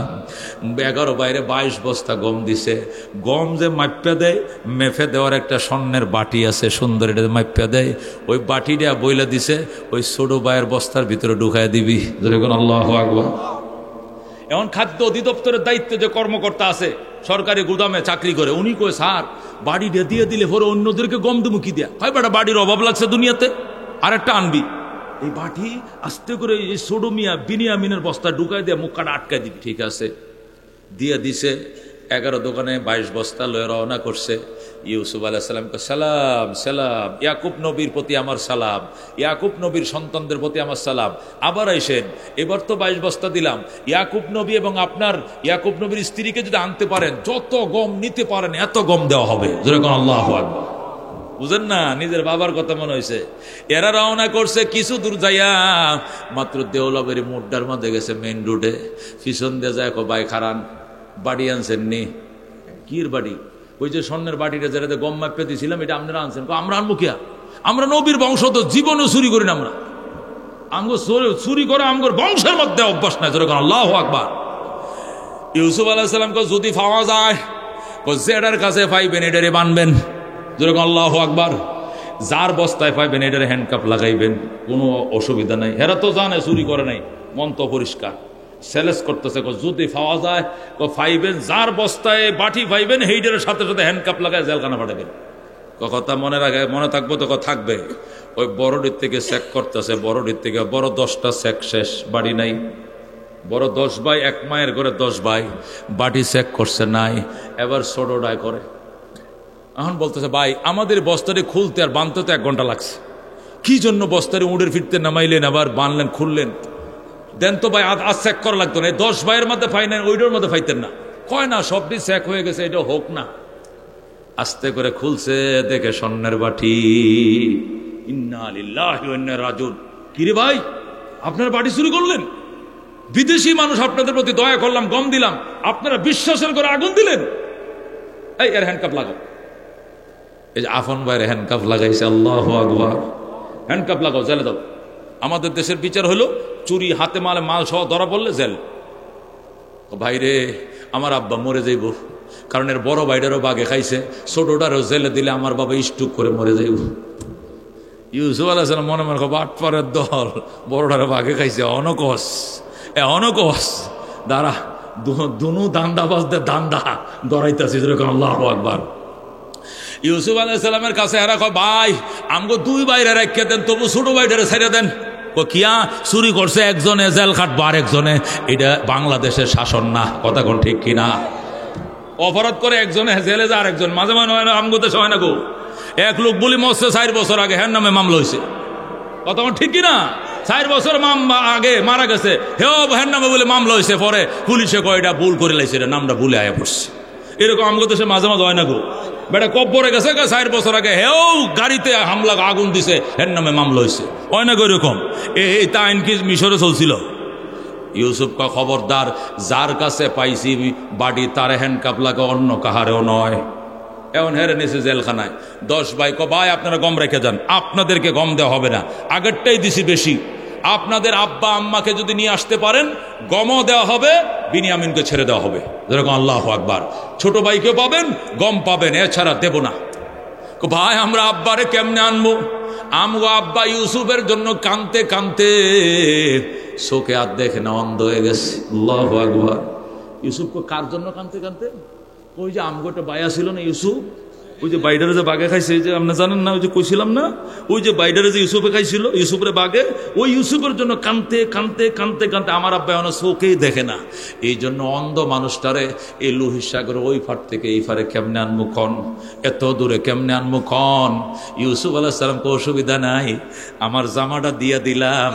11 বাইরে 22 বস্তা গম দিছে। গম যে মাপ্পা দেয়, মেফে দেওয়ার একটা স্বর্ণের বাটি আছে সুন্দর, এটা মাপ্পা দেয়, ওই বাটিটা বইলা দিছে, ওই ছোট ভাইয়ের বস্তার ভিতরে ঢুকায় দিবি। যেরকম আল্লাহু আকবার। এমন খাদ্য অধিদপ্তরের দায়িত্বে যে কর্মকর্তা আছে, সরকারি গুদামে চাকরি করে, উনি কই স্যার বাড়ি দিয়ে দিলে পরে অন্যদেরকে গম দেবো কি দিয়া? হয় বেটা বাড়ির অভাব লাগছে দুনিয়াতে, আর একটা আনবি। এই বাটি আস্তে করে এই সোডোমিয়া বিনিয়ামিনের বস্তা ঢুকাই দিয়ে মুখ কাটা আটকাই দিবি। ঠিক আছে, দিয়ে দিছে। 11 দোকানে 22 বস্তা লয়ে রওনা করছে। ইউসুফ আলাইহিস সালামকে সালাম সালাম, ইয়াকুব নবীর প্রতি আমার সালাম, ইয়াকুব নবীর সন্তানদের প্রতি আমার সালাম। আবার আইসেন, এবার তো 22 বস্তা দিলাম, ইয়াকুব নবী এবং আপনার ইয়াকুব নবীর স্ত্রীকে যদি আনতে পারেন, যত গম নিতে পারেন এত গম দেওয়া হবে। যেরকম আল্লাহু আকবার। বুঝেন না, নিজের বাবার কথা মনে হয়েছে। এরা রওনা করছে, কিছু দূর যাইয়া মাত্র দেওলাবের মোড্ডার মধ্যে গেছে, মেইন রোডে। পিছন দিয়ে যায়, ভাই খারান, বাড়ি আনছেন নি? কির বাড়ি? ওই যে স্বর্ণের বাটিটা যেটাতে গম মাপে দিয়েছিলাম, এটা আপনারা আনছেন? আমরা আনবো কিয়া? আমরা নবীর বংশ, তো জীবনও চুরি করি না আমরা। আমগো চুরি করে আমগোর বংশের মধ্যে অভ্যাস নাই। যেরকম আল্লাহু আকবার। ইউসুফ আলাইহিস সালামকে যদি পাওয়া যায়, জেডার কাছে পাইবেন এটারে বানবেন। যেরকম আল্লাহু আকবার। যার বস্তায় পাইবেন এটারে হ্যান্ডকাপ লাগাইবেন, কোনো অসুবিধা নাই। হেরা তো জানে চুরি করে নাই, মন তো পরিষ্কার। সেলেস করতেছে, যদি পাওয়া যায় পাইবেন, যার বস্তায় বাটি পাইবেন সেইটার সাথে সাথে হ্যান্ডকাপ লাগায় জেলখানা পাঠাবেন। কথা মনে রাখে, মনে থাকবো তো থাকবে। ওই বড়ডির থেকে চেক করতেছে, বড়ডির থেকে বড় 10টা চেক শেষ, বাড়ি নাই। বড় 10 ভাই, 1 মায়ের ঘরে 10 ভাই, বাটি চেক করছে নাই। এবার ছোটটায় করে, এখন বলতেছে ভাই আমাদের বস্তারে খুলতে আর বানতে তো 1 ঘন্টা লাগছে, কি জন্য বস্তারে উড়ের ফিরতে নামাইলেন, আবার বানলেন খুললেন? দেন তো ভাই, আজ চেক করা লাগতো না। 10 ভাইয়ের মধ্যে ফাই নেন, ওইটার মধ্যে ফাইতেন না। কয় না, সবটি চেক হয়ে গেছে, এটা হোক না। আস্তে করে খুলছে, দেখে স্বর্ণের বাটি। ইন্না লিল্লাহি ওয়া ইন্না ইলাইহি রাজিউন। কিরে ভাই, আপনার বাটি চুরি করলেন? বিদেশি মানুষ, আপনাদের প্রতি দয়া করলাম, গম দিলাম, আপনারা বিশ্বাসের করে আগুন দিলেন। এই এর হ্যান্ডকাপ লাগাও। এই যে আফন ভাইয়ের হ্যান্ডকাপ লাগাইছে। আল্লাহু আকবার। হ্যান্ডকাপ লাগাও, জেলে দাও। আমাদের দেশের বিচার হলো, চুরি হাতে মাল সহ ধরা পড়লে জেল। ভাইরে, আমার আব্বা মরে যাইব, কারণ এর বড় ভাইটারও বাগে খাইছে, ছোটটারও জেলে দিলে আমার বাবা স্টুক করে মরে যাইব। ইউসুফ আলাইহিস সালাম মনে মনে বাটপারের দল, বড়টারও বাগে খাইছে, অনকস দাঁড়া, দুনু দান্দাবাজদের দান্দা দরাইতেছে। যেরকম আল্লাহু আকবার। ইউসুফ আলাইহিস সালামের কাছে এরা কয়, ভাই আমগো 2 ভাইরে রাখতে দেন, তবু ছোট ভাইটারে ছেড়ে দেন। কিয়া চুরি করছে একজনে, জেল খাটবো আরেকজনে। এটা বাংলাদেশের শাসন না, কথা কোন ঠিক কিনা? অপরাধ করে একজনে জেলে যায়, আরেকজন মাঝে মাঝে হয় না, আমগো দেশে হয় না গো। এক লোক বলি মরছে 4 বছর আগে, হ্যার নামে মামলা হয়েছে, কথা কোন ঠিক কিনা? 4 বছর আগে মারা গেছে, হেও হ্যার নামে বলে মামলা হয়েছে। পরে পুলিশে কয় এটা ভুল করে লাইছে, এটা নামটা ভুলে আয়া পড়ছে। এরকম আমগো দেশে মাঝে মাঝে হয় না গো। বেটা কব্বরে গেছে 4 বছর আগে, হেও গাড়িতে হামলা আগুন দিছে, এর নামে মামলা হয়েছে, হয় না গো এরকম? এই তা আইন কি মিশরে চলছিল? ইউসুফ কা খবরদার, যার কাছে পাইছি বাড়ি তার হ্যান্ডকাপ লাগা, অন্য কাহারেও নয়। এখন হেরে নিছে জেলখানায়। 10 ভাই ভাই আপনারা গম রেখে যান, আপনাদেরকে গম দেওয়া হবে না, আগেরটাই দিছি বেশি। আপনাদের আব্বা আম্মাকে যদি নিয়ে আসতে পারেন, গমও দেওয়া হবে, বিনিয়ামিনকে ছেড়ে দেওয়া হবে। যেরকম আল্লাহু আকবার। ছোট ভাইকে পাবেন, গম পাবেন, এছাড়া দেব না। ভাই আমরা আব্বারে কেমনে আনবো? আমগো আব্বা ইউসুফের জন্য কানতে কানতে চোখে আর দেখে না, অন্ধ হয়ে গেছে। আল্লাহু আকবার। ইউসুফকে কার জন্য কানতে কানতে? ওই যে আমগো একটা বায়া ছিল না ইউসুফ, ওই যে বাইডারে যে বাঘে খাইছে, যে আপনি জানেন না, ওই যে কইছিলাম না, ওই যে বাইডারে যে ইউসুফে খাইছিল, ইউসুফের বাঘে, ওই ইউসুফের জন্য কানতে কানতে কানতে কানতে আমার আব্বা এখন চোখেই দেখে না। এই জন্য অন্ধ মানুষটারে এই লোহিত সাগর ওই ফাট থেকে এই ফারে কেমনে আনমু কন, এত দূরে কেমনে আনমু কন? ইউসুফ আলাইহিস সালামকে অসুবিধা নাই, আমার জামাটা দিয়ে দিলাম,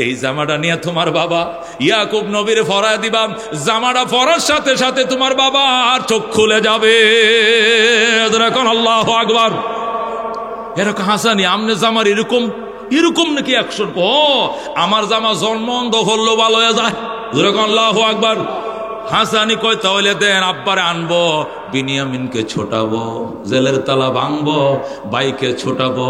এই জামাটা নিয়ে তোমার বাবা ইয়াকুব নবীর ফরায় দিবাম, জামাটা ফরার সাথে সাথে তোমার বাবা আর চোখ খুলে যাবে। আল্লাহু আকবার। এরকম হাসানি আমনে জামার এরকম এরকম নাকি অ্যাকশন? ও আমার জামা জন্ম অন্ধ হলো ভালো হয়ে যায়। আল্লাহু আকবার। হাসানি কয় তাহলে দেন, আব্বারে আনবো, বিনিয়ামিনকে ছোটাবো, জেলের তালা ভাঙবো, বাইকে ছোটাবো,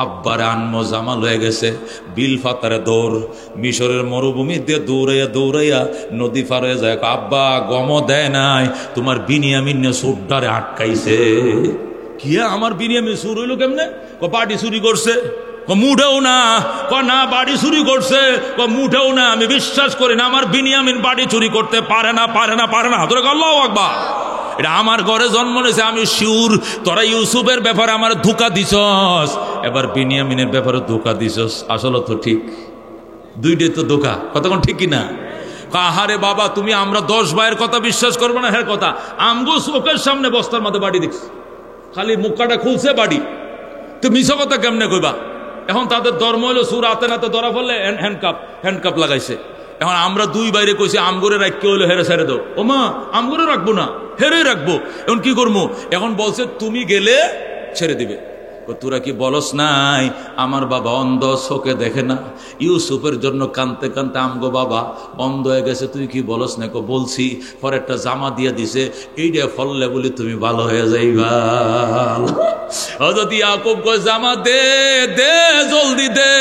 আব্বারে আনবো। জামা লয়ে গেছে, বিল ফাতারে দৌড়, মিশরের মরুভূমি দিয়ে দৌড়াইয়া দৌড়াইয়া নদী পার হয়ে যায়। আব্বা গম দেয় নাই, তোমার বিনিয়ামিন সুরটারে আটকাইছে। কি আমার বিনিয়ামিন সুর হইলো কেমনে? পার্টি চুরি করছে, মুঠেও না, না বাড়ি চুরি করছে, মুঠেও না, আমি বিশ্বাস করি না আমার বিনিয়ামিন বাড়ি চুরি করতে পারে না, পারে না, পারে না। আল্লাহু আকবার। এটা আমার ঘরে জন্ম নিয়েছে, আমি শিউর। তোরা ইউসুফের ব্যাপারে আমার ধোঁকা দিছস, এবার বিনিয়ামিনের ব্যাপারে ধোঁকা দিছস। আসলে তো ঠিক, দুইটাই তো ধোঁকা। কতক্ষণ ঠিক কিনা? আহারে বাবা, তুমি আমরা 10 ভাইয়ের কথা বিশ্বাস করবো না, হ্যাঁ কথা আমগো চোখের সামনে বস্তার মধ্যে বাড়ি দেখছি, খালি মুখটা খুলছে বাড়ি, তো মিছা কথা কেমনে কইবা? এখন তাদের ধর্ম হলো সুর হাতে নাতে ধরা ফেললে হ্যান্ডকাপ লাগাইছে। এখন আমরা 2 বাইরে কইছি আমগরে রাখতে হইলো হেরে ছেড়ে দাও। ও মা, আমগরে রাখবো না, হেরে রাখবো। এখন কি করবো? এখন বলছে তুমি গেলে ছেড়ে দিবে। তোরা কি বলস নাই আমার বাবা অন্ধ, চোখে দেখে না, ইউসুফের জন্য কানতে কানতে আমগো বাবা অন্ধ হয়ে গেছে, তুই কি বলস না? বলছি। পরে একটা জামা দিয়ে দিছে, এইটা ফললে বলি তুমি ভালো হয়ে যাইবা। হযরত ইয়াকুব কয় জামা দে দে, জলদি দে,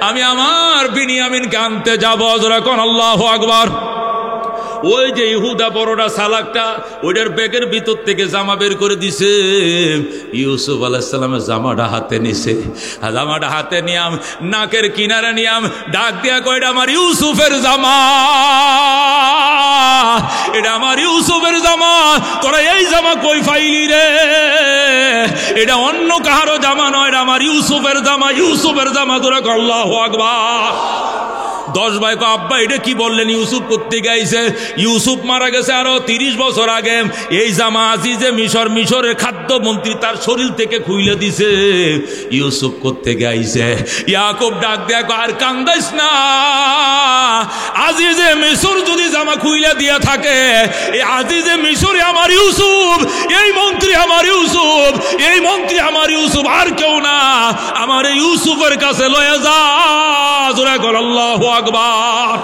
আমি আমার বিনিয়ামিনকে আনতে যাবো। জোরে কোন আল্লাহু আকবার। ওই যে ইহুদা বড়টা সালাকটা, ওইটার ব্যাগের ভিতর থেকে জামা বের করে দিছে। ইউসুফ আলাইহিস সালামের জামাটা হাতে নিছে, জামাটা হাতে নিয়াম নাকের কিনারে নিয়াম ডাক দিয়া কয়, এটা আমার ইউসুফের জামা, এটা আমার ইউসুফের জামা, তোরা এই জামা কই পাইলি রে? এটা অন্য কাহারও জামা নয়, এটা আমার ইউসুফের জামা, ইউসুফের জামা। তোরা আল্লাহু আকবার। 10 ভাই কো আব্বা এটা কি বললেন? ইউসুফ করতে গাইছে, ইউসুফ মারা গেছে আরো 30 বছর আগে। এই জামা আজিজে মিশরের খাদ্যমন্ত্রী তার শরীর থেকে খুইলে দিছে, ইউসুফ করতে গাইছে। ইয়াকুব ডাক দেয়া আর কান্দাইস না, আজিজে মিশর যদি জামা খুইলে দিয়া থাকে, এই আজিজে মিশরে আমার ইউসুফ, এই মন্ত্রী আমার ইউসুফ, এই মন্ত্রী আমার ইউসুফ, আর কেউ না। আমার ইউসুফের কাছে লয়ে যা। জোরে কর আল্লাহু আকবার।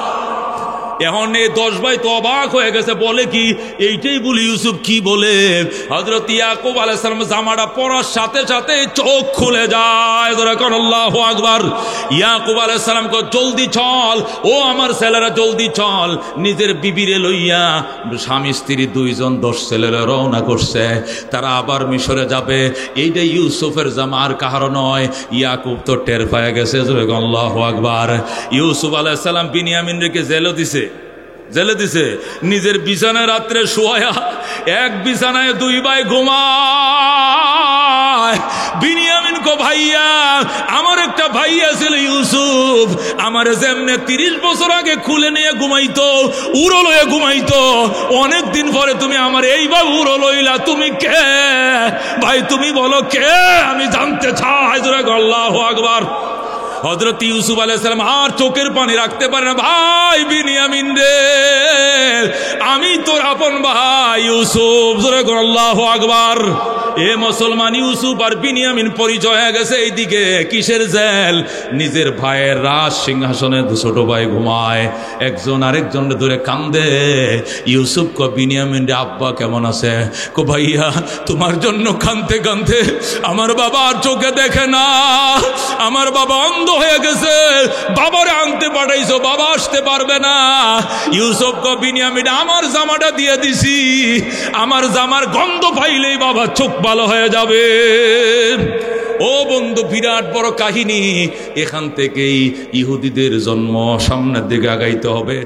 এখন এই 10 ভাই তো অবাক হয়ে গেছে, বলে কি এইটাই বলি ইউসুফ কি বলে? হযরত ইয়াকুব আলাইহিস সালাম জামাটা পরার সাথে সাথে চোখ খুলে যায়। আল্লাহু আকবার। ইয়াকুব আলাইহিস সালাম কো জলদি চল, ও আমার ছেলেরা জলদি চল। নিজের বিবিরে লইয়া স্বামী স্ত্রী 2 জন 10 ছেলেরা রওনা করছে, তারা আবার মিশরে যাবে। এইটা ইউসুফের জামা, আর কাহারও নয়। ইয়াকুব তো টের পেয়ে গেছে। আল্লাহু আকবার। ইউসুফ আলাইহিস সালাম বিনিয়ামিন রেখে জেলে দিছে, নিজের বিছানায় রাত্রে শোয়া, এক বিছানায় 2 ভাই ঘুমায়। বিনিয়ামিন কো ভাইয়া, আমার একটা ভাইয়া ছিল ইউসুফ, আমার যেমনে 30 বছর আগে খুলে নিয়ে ঘুমাইতো, উড়ো লয়ে ঘুমাইতো, অনেক দিন পরে তুমি আমার এইভাবে উড়ো লইলা, তুমি কে ভাই? তুমি বলো কে, আমি জানতে চাই। আল্লাহু আকবার। হযরত ইউসুফ আলাইহিস সালাম আর চোখের পানি রাখতে পারে না। ভাই বিনিয়ামিন রে, আমি তোর আপন ভাই ইউসুফ। জোরে কর আল্লাহু আকবার। এ মুসলমান, ইউসুফ আর বিনিয়ামিন পরিচয় হয়ে গেছে। এইদিকে কিসের জেল? নিজের ভাইয়ের রাজ সিংহাসনে 2 ছোট ভাই ঘুমায়, একজন আরেকজনের ধরে কান্দে। ইউসুফ কো বিনিয়ামিন রে, আব্বা কেমন আছে? কো ভাইয়া তোমার জন্য কান্দতে কান্দতে আমার বাবা আর চোখে দেখে না, আমার বাবা অন্ধ হয়ে গেছে, বাবারে আনতে পাঠাইছো, বাবা আসতে পারবে না। ইউসুফ কো বিনিয়ামিন, আমার জামাটা দিয়ে দিছি, আমার জামার গন্ধ পাইলেই বাবা চোখ ভালো হয়ে যাবে। ও বন্ধু, বিরাট বড় কাহিনী। এখান থেকেই ইহুদিদের জন্ম, সামনের দিকে আগাইতে হবে।